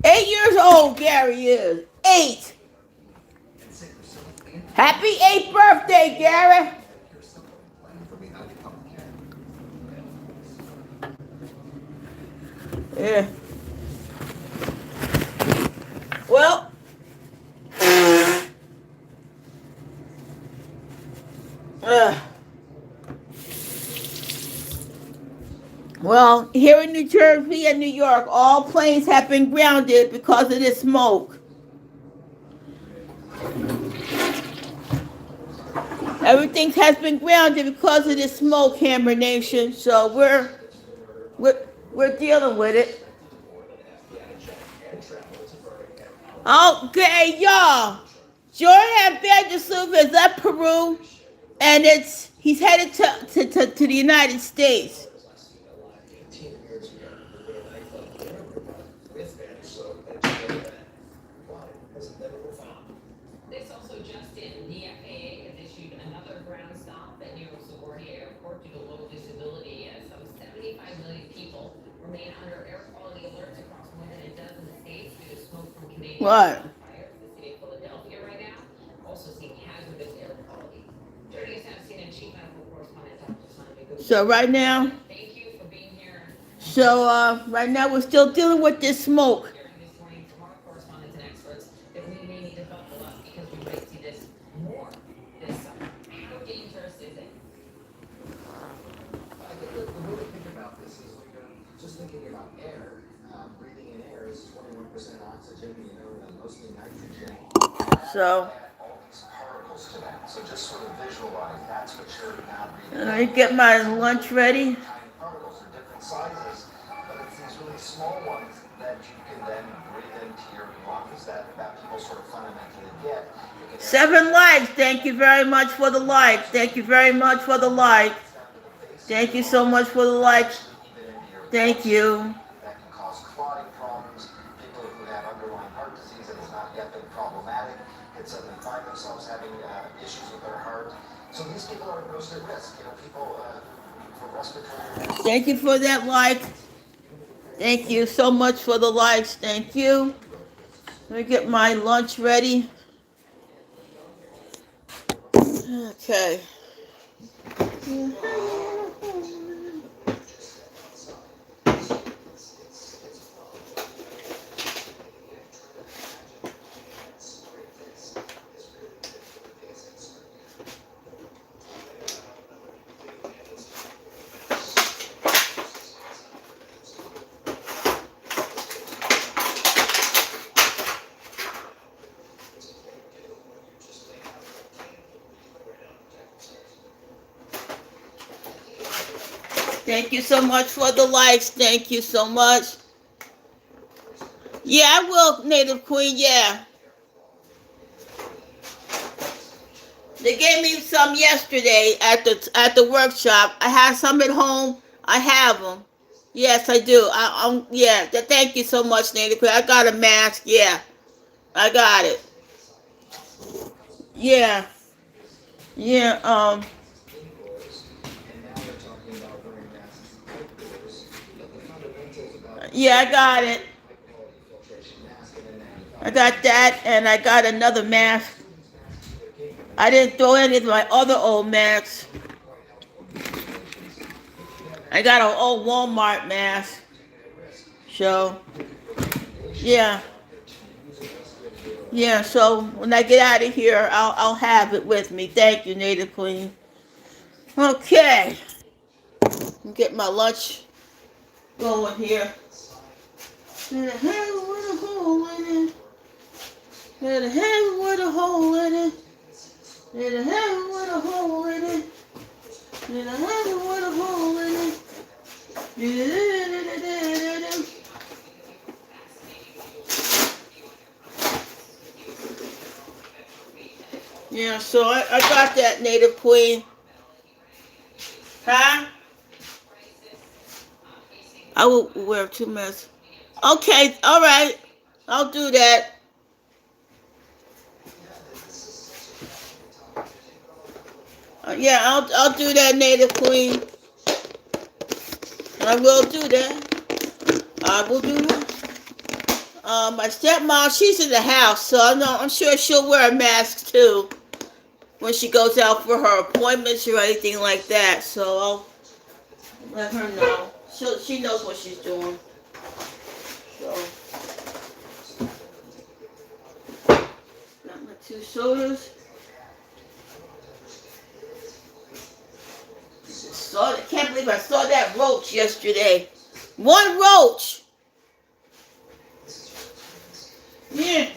8 years old, Gary is. 8. Happy 8th birthday, Gary. Yeah. Well, here in New Jersey and New York, all planes have been grounded because of this smoke. Everything has been grounded because of this smoke, Hammer Nation. So we're dealing with it. Okay, y'all. Jordan Vandersloot is at Peru, and he's headed to the United States. This also just in, the FAA has issued another ground stop at New York LaGuardia Airport due to low visibility as some 75 million people remain under air quality alerts across more than a dozen states due to smoke from Canadian fires. The city of Philadelphia right now also seeing hazardous air quality. Joining us now, CNN chief medical correspondent Dr. Sanjay Gupta. So right now, we're still dealing with this smoke. Just thinking about air, breathing in air is 21% oxygen, mostly nitrogen. So Particles to that. So just sort of visualize that's what you're now breathing. let me get my lunch ready. Particles are different sizes, but it's these really small ones that you can then breathe into your lungs that people sort of fundamentally get. 7 likes. Thank you very much for the like. Thank you very much for the like. Thank you so much for the likes. Thank you. That can cause clotting problems. People who have underlying heart disease that has not yet been problematic can suddenly find themselves having issues with their heart. So these people are most at risk. People for respiratory. Thank you for that like. Thank you so much for the likes. Thank you. Let me get my lunch ready. Okay. Thank you so much for the likes. Thank you so much. Yeah, I will, Native Queen. Yeah. They gave me some yesterday at the workshop. I have some at home. I have them. Yes, I do. Yeah. Thank you so much, Native Queen. I got a mask. Yeah, I got it. Yeah. Yeah, I got it. I got that, and I got another mask. I didn't throw any of my other old masks. I got an old Walmart mask. So, yeah. Yeah, so when I get out of here, I'll have it with me. Thank you, Native Queen. Okay. Get my lunch going here. There's a hell with a hole in it. There's a hell with a hole in it. There's a hell with a hole in it. There's a hell with a hole in it. Yeah, so I got that, Native Queen. Huh? I will wear 2 masks. Okay, all right. I'll do that. Yeah, I'll do that, Native Queen. I will do that. I will do that. My stepmom, she's in the house, so I'm sure she'll wear a mask too when she goes out for her appointments or anything like that. So I'll let her know. She knows what she's doing. So got my 2 sodas. I can't believe I saw that roach yesterday. 1 roach. Yeah.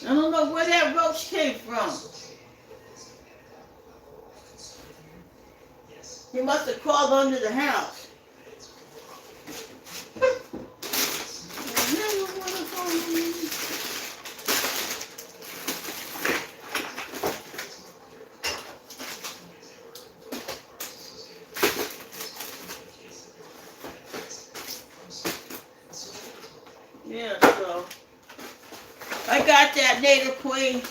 I don't know where that roach came from. He must have crawled under the house. Yeah, so I got that, Native Queen.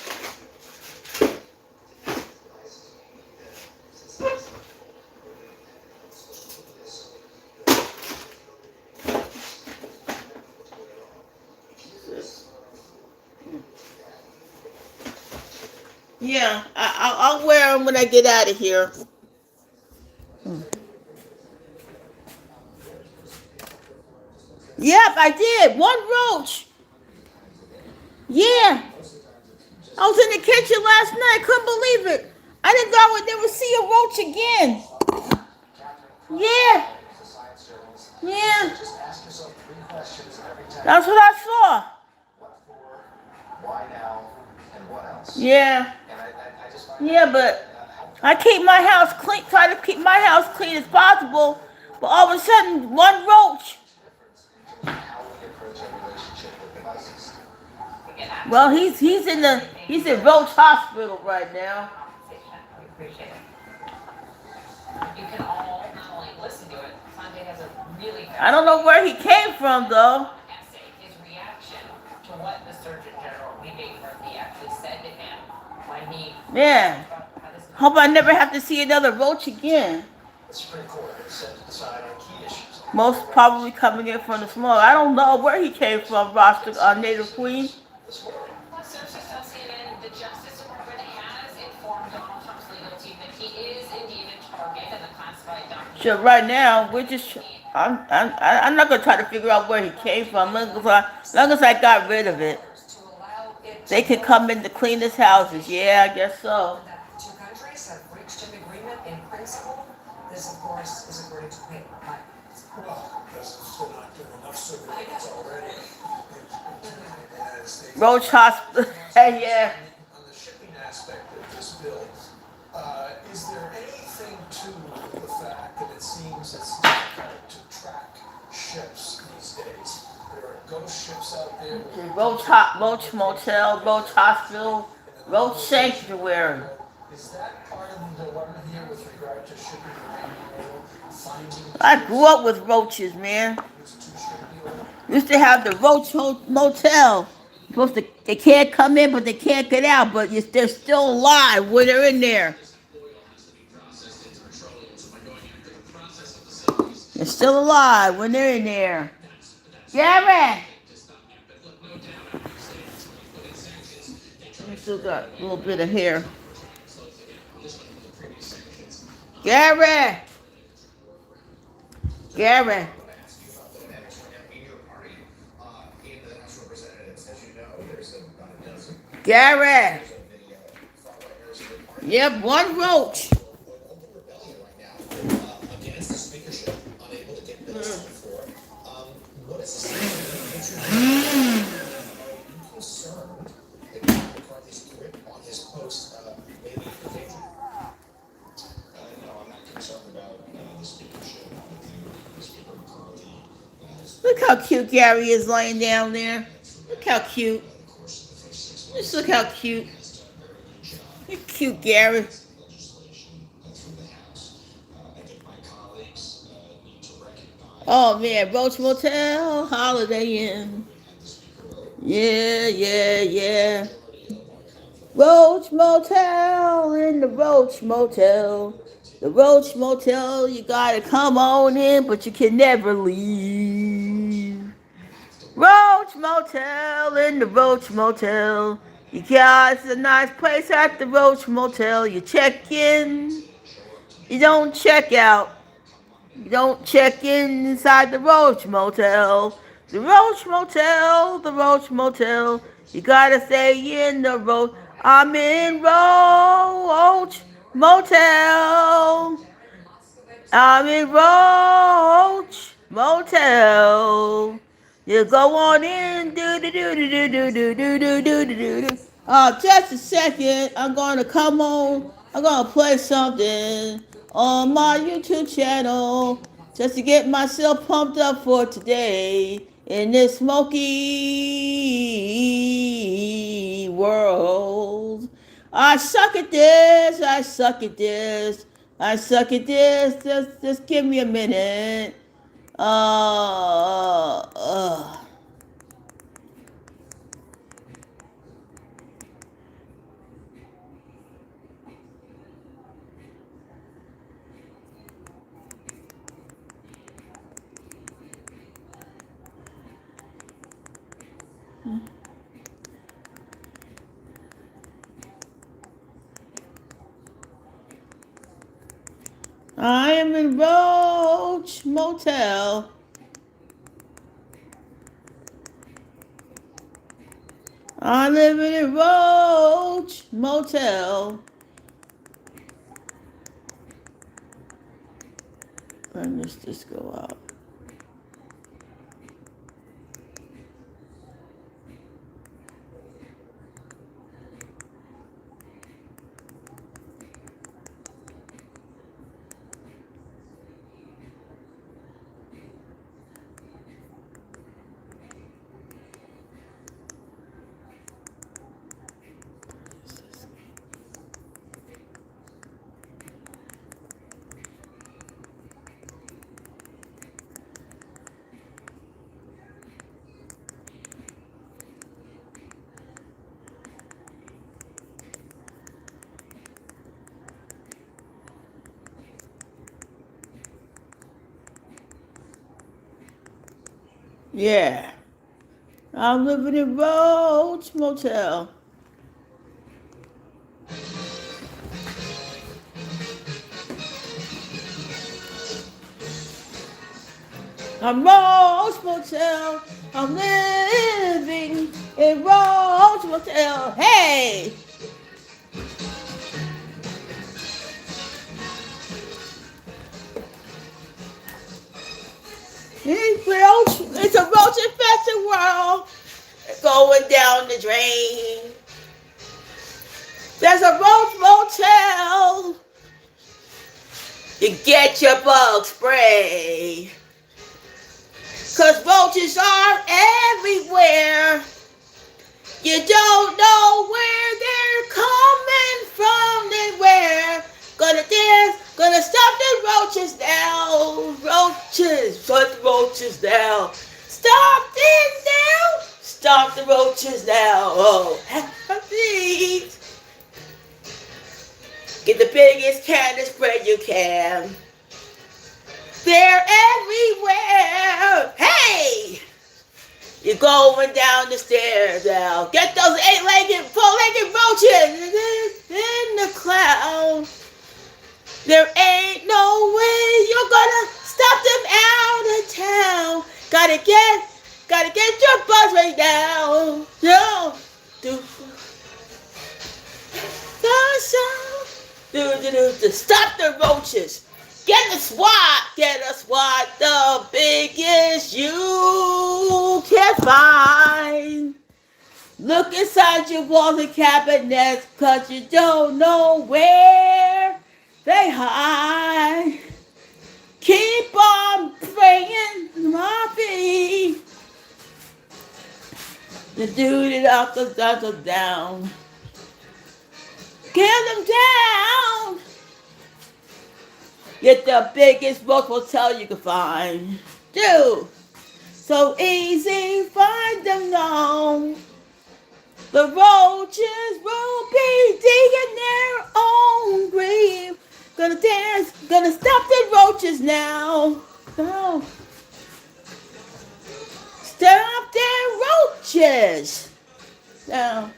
Yeah, I'll wear them when I get out of here. Yep, I did. 1 roach. Yeah. I was in the kitchen last night. Couldn't believe it. I didn't go and never see a roach again. Yeah. Yeah. That's what I saw. Why now, and what else? Yeah. Yeah, but I keep my house clean, try to keep my house clean as possible. But all of a sudden, 1 roach. Well, he's in Roach Hospital right now. You can all not only listen to it, Sanjay has a really I don't know where he came from though. essay, his reaction to what the Surgeon General Lee Murphy actually said to him when he Yeah. Hope I never have to see another roach again. The Supreme Court has set to decide on key issues. Most probably coming in from the smoke. I don't know where he came from, Native Queen. Sources tell CNN the Justice Department has informed Donald Trump's legal team that he is indeed a target in the classified document. So right now, I'm not gonna try to figure out where he came from. As long as I got rid of it, they could come in to clean his houses. Yeah, I guess so. The 2 countries have reached an agreement in principle. This, of course, is according to paper. Well, because they're not doing enough surveillance already. Roach Hospital. Yeah. On the shipping aspect of this bill, is there anything to the fact that it seems it's difficult to track ships these days? There are ghost ships out there. Roach Motel, Roach Hospital, Roach Sanctuary. Is that part of the dilemma here with regard to shipping the I grew up with roaches, man. Used to have the Roach Motel. They can't come in, but they can't get out. But they're still alive when they're in there. still alive when they're in there. Gary! I still got a little bit of hair. Gary! Gary! Gary! Yep, one roach. Against the speakership, unable to get bills on the floor. What is the concerned that McCarthy's grip on his post may lead to danger? No, I'm not concerned about the speakership. I think Speaker McCarthy Look how cute Gary is laying down there. Look how cute. Just look how cute. You're cute, Gary. Oh man, Roach Motel, Holiday Inn. Yeah, yeah, yeah. Roach Motel in the Roach Motel. The Roach Motel, you gotta come on in, but you can never leave. Roach Motel in the Roach Motel. You got a nice place at the Roach Motel. You check in, you don't check out. You don't check in inside the Roach Motel. The Roach Motel, the Roach Motel. You gotta stay in the Roach. I'm in Roach Motel. I'm in Roach Motel. You go on in, do do do do do do do do do do do. Just a second. I'm gonna come on. I'm gonna play something on my YouTube channel just to get myself pumped up for today in this smoky world. I suck at this. I suck at this. I suck at this. Just give me a minute. Uh, uh. I am in Roach Motel. I live in a Roach Motel. Turn this disco out. Yeah. I'm living in Roach Motel. I'm Roach Motel. I'm living in Roach Motel. Hey! It's a roach infested world going down the drain. There's a roach motel. You get your bug spray. 'Cause roaches are everywhere. You don't know where they're coming from. They where. Gonna dance, gonna stop the roaches now. Roaches, shut the roaches down. Stop them now. Stop the roaches now. Oh, happy. Get the biggest can of spray you can. They're everywhere. Hey! You're going down the stairs now. Get those 8-legged, 4-legged roaches in the cloud. There ain't no way you're gonna stop them out of town. Gotta get your buzz right now. No, do stop the roaches. Get a SWAT, the biggest you can find. Look inside your walls and cabinets, 'cause you don't know where they hide. Keep on praying, my feet. The dude up the down. Kill them down. Get the biggest book will tell you can find. Dude, so easy, find them now. The roaches will be digging their own grave. Gonna dance, gonna stop the roaches now. No. Stop their roaches. Now.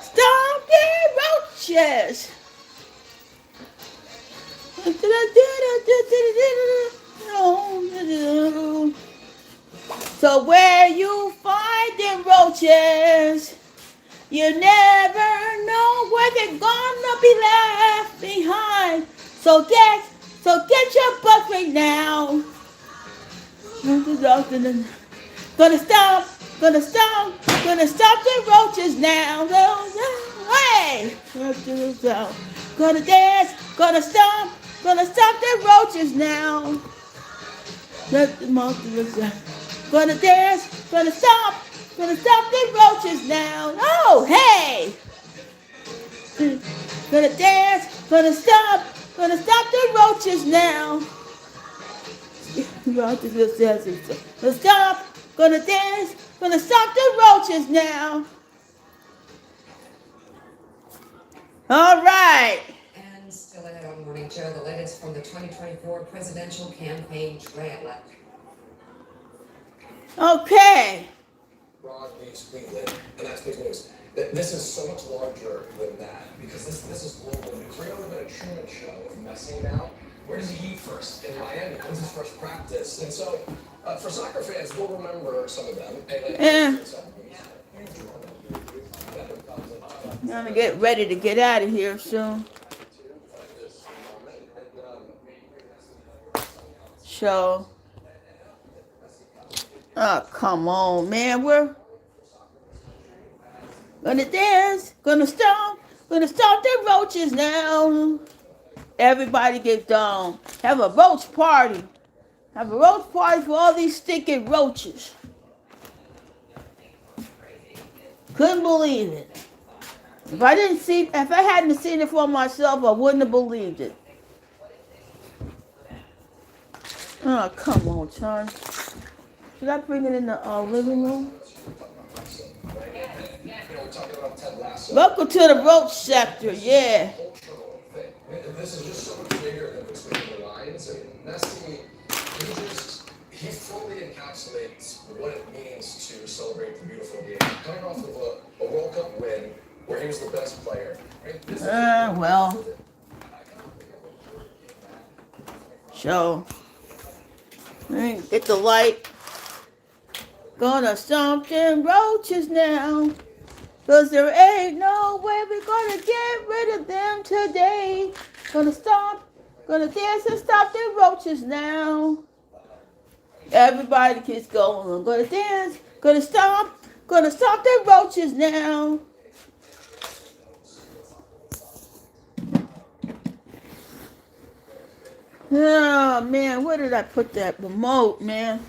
Stop their roaches. So where you find them roaches, you never know where they're gonna be left behind. So get your butt right now. Gonna stop the roaches now. Hey, gonna dance, gonna stop the roaches now. Let the monsters out. Gonna dance, gonna stop the roaches now. Oh, hey! Gonna dance, gonna stop the roaches now. Gonna stop, gonna dance, gonna stop the roaches now. All right. And still ahead on Morning Joe, the latest from the 2024 presidential campaign trail. Okay. Broad News Cleveland, and that's big news. This is so much larger than that because this is global news. We're going to a Truman Show with Messi now. Where does he eat first? In Miami. When's his first practice? And so, for soccer fans, we'll remember some of them. I'm gonna get ready to get out of here soon. So, oh, come on, man. We're gonna dance, gonna stop the roaches now. Everybody get down. Have a roach party. Have a roach party for all these stinking roaches. Couldn't believe it. If I hadn't seen it for myself, I wouldn't have believed it. Oh, come on, Charles. Should I bring it in the living room? Welcome to the roach sector, yeah. This is just so much bigger than between the lines. I mean, Messi, he fully encapsulates what it means to celebrate the beautiful game. Coming off of a World Cup win where he was the best player. Right? Well. So, get the light. Gonna stomp them roaches now. 'Cause there ain't no way we're gonna get rid of them today. Gonna dance and stop the roaches now. Everybody keeps going. I'm gonna dance, gonna stop the roaches now. Oh man, where did I put that remote, man?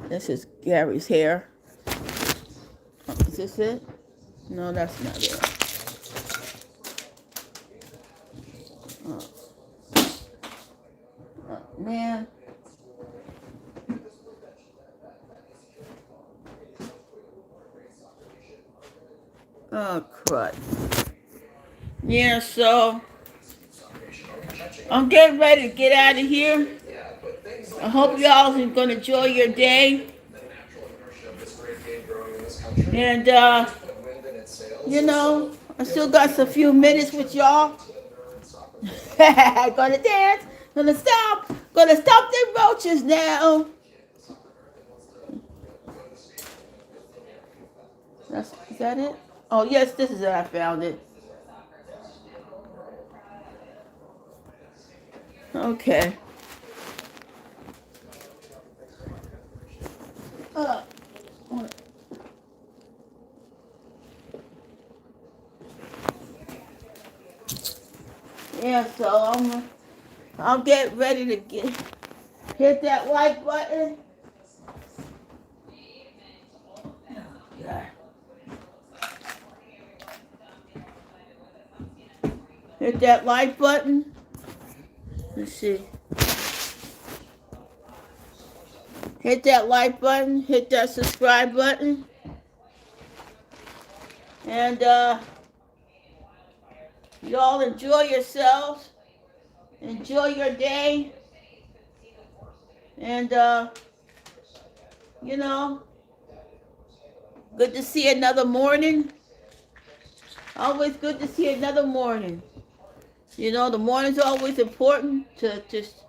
This is Gary's hair. Is this it? No, that's not it. Man. Oh, crud. Yeah, so I'm getting ready to get out of here. I hope y'all are going to enjoy your day. And, I still got a few minutes with y'all. Gonna dance. Gonna stop the roaches now. Is that it? Oh, yes, this is it. I found it. Okay. Yeah, so I'll get ready to hit that like button. Yeah. Hit that like button. Let's see. Hit that like button. Hit that subscribe button. And y'all enjoy yourselves. Enjoy your day. And good to see another morning. Always good to see another morning. The morning's always important to just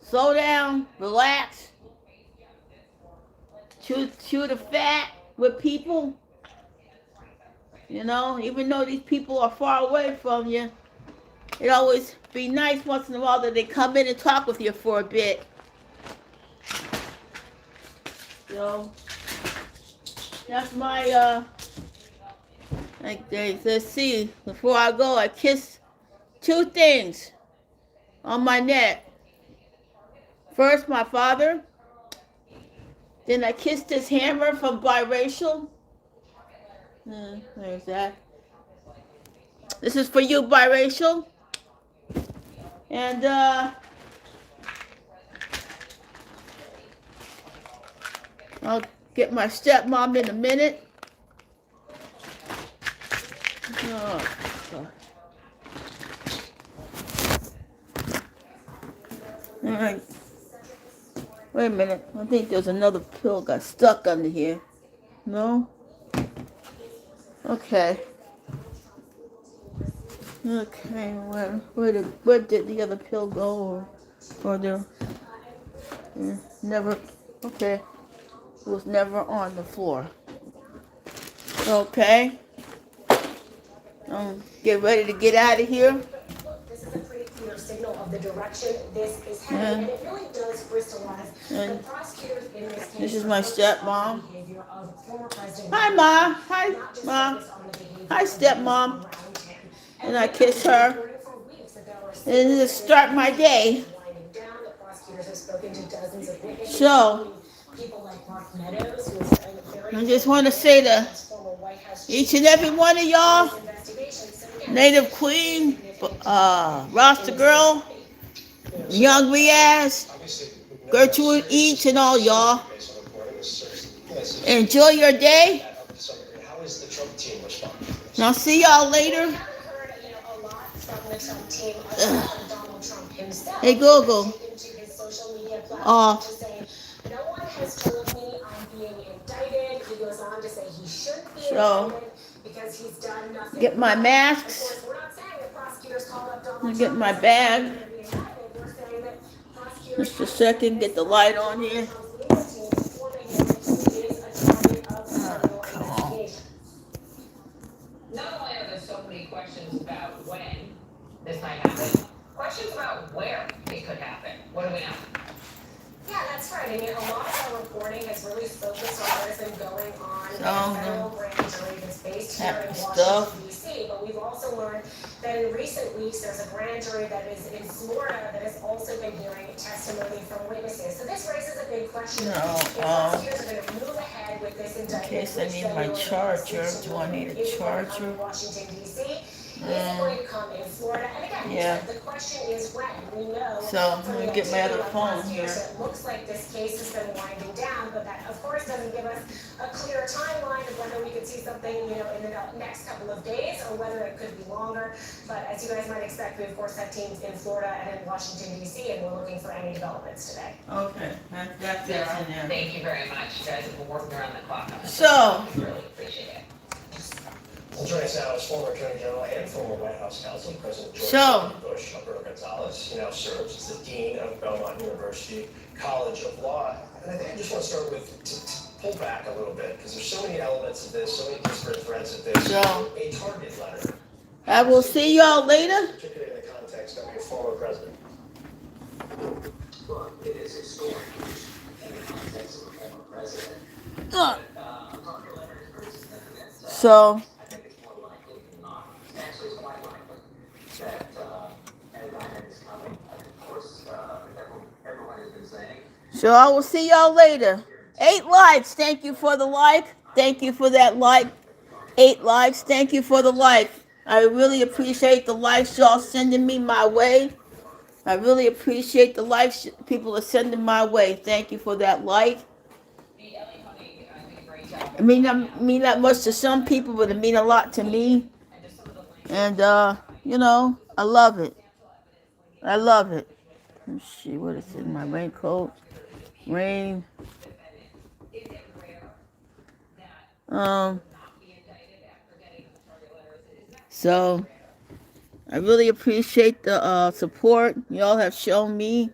slow down, relax, chew the fat with people. Even though these people are far away from you, it always be nice once in a while that they come in and talk with you for a bit. So that's my let's see. Before I go, I kiss 2 things on my neck. First, my father. Then I kissed his hammer from Biracial. There's that. This is for you, Biracial. And I'll get my stepmom in a minute. Oh, God. All right. Wait a minute. I think there's another pill got stuck under here. No? Okay. Okay. Where did the other pill go? Or the never? Okay. It was never on the floor. Okay. Get ready to get out of here. This is a pretty clear signal of the direction this is heading, and it really does crystallize the prosecutors in this case. This is my stepmom. Hi, Ma. Hi, Ma. Hi, stepmom. And I kiss her. And just start my day. So, I just want to say to each and every one of y'all, Native Queen, Rasta Girl, Young Riaz, Gertrude Eats, and all y'all, enjoy your day. And I'll see y'all later. Hey, Google. No one has told me I'm being indicted. He goes on to say he shouldn't be So, because he's done nothing. get my masks. Get my bag. Just a second, get the light on here. Oh, come on. Not only are there so many questions about when this might happen, questions about where it could happen. What do we know? Yeah, that's right. I mean, a lot of our reporting has really focused on what has been going on in a federal grand jury that's based here in Washington, D.C. But we've also learned that in recent weeks, there's a grand jury that is in Florida that has also been hearing testimony from witnesses. So this raises a big question. Prosecutors are going to move in case I need my charger. Do I need a charger? Washington, D.C. is going to come in Florida. And again, Yeah. the question is when. We know So from let me the get my activity other of phone last year, here. so it looks like this case has been winding down, but that of course doesn't give us a clear timeline of whether we could see something, in the next couple of days or whether it could be longer. But as you guys might expect, we of course have teams in Florida and in Washington, D.C., and we're looking for any developments today. Okay, that's in there. Thank you very much. You guys have been working around the clock on this. So, Really appreciate it. Well, joining us now is former Attorney General and former White House counsel, President George So- W. Bush. Alberto Gonzalez. He now serves as the Dean of Belmont University College of Law. And I think I just want to start with, to pull back a little bit, because there's so many elements of this, so many disparate threads of this. So- A target letter. I will see y'all later. Particularly in the context of a former president. Look, it is historic in the context of a former president. Uh, A target letter is very significant. So, I think it's more likely than not. Actually, it's quite likely that an indictment is coming. Of course, everyone has been saying. so I will see y'all later. 8 likes. Thank you for the like. Thank you for that like. 8 likes. Thank you for the like. I really appreciate the likes y'all sending me my way. I really appreciate the likes people are sending my way. Thank you for that like. It mean not much to some people, but it mean a lot to me. And I love it. I love it. Let's see what is in my raincoat. Rain. So I really appreciate the support y'all have shown me,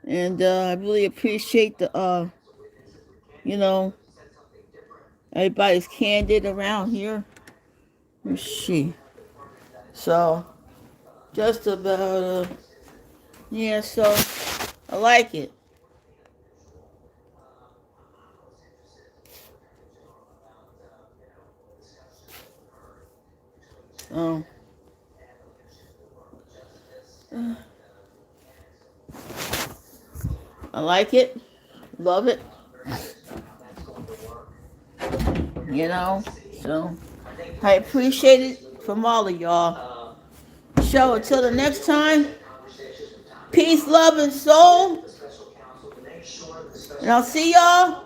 and I really appreciate the everybody's candid around here. Let's see. So just about so I like it. I like it. Love it. So I appreciate it from all of y'all. So until the next time, peace, love, and soul. And I'll see y'all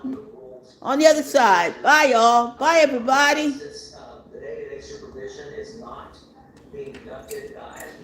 on the other side. Bye, y'all. Bye, everybody. The day-to-day supervision is not being conducted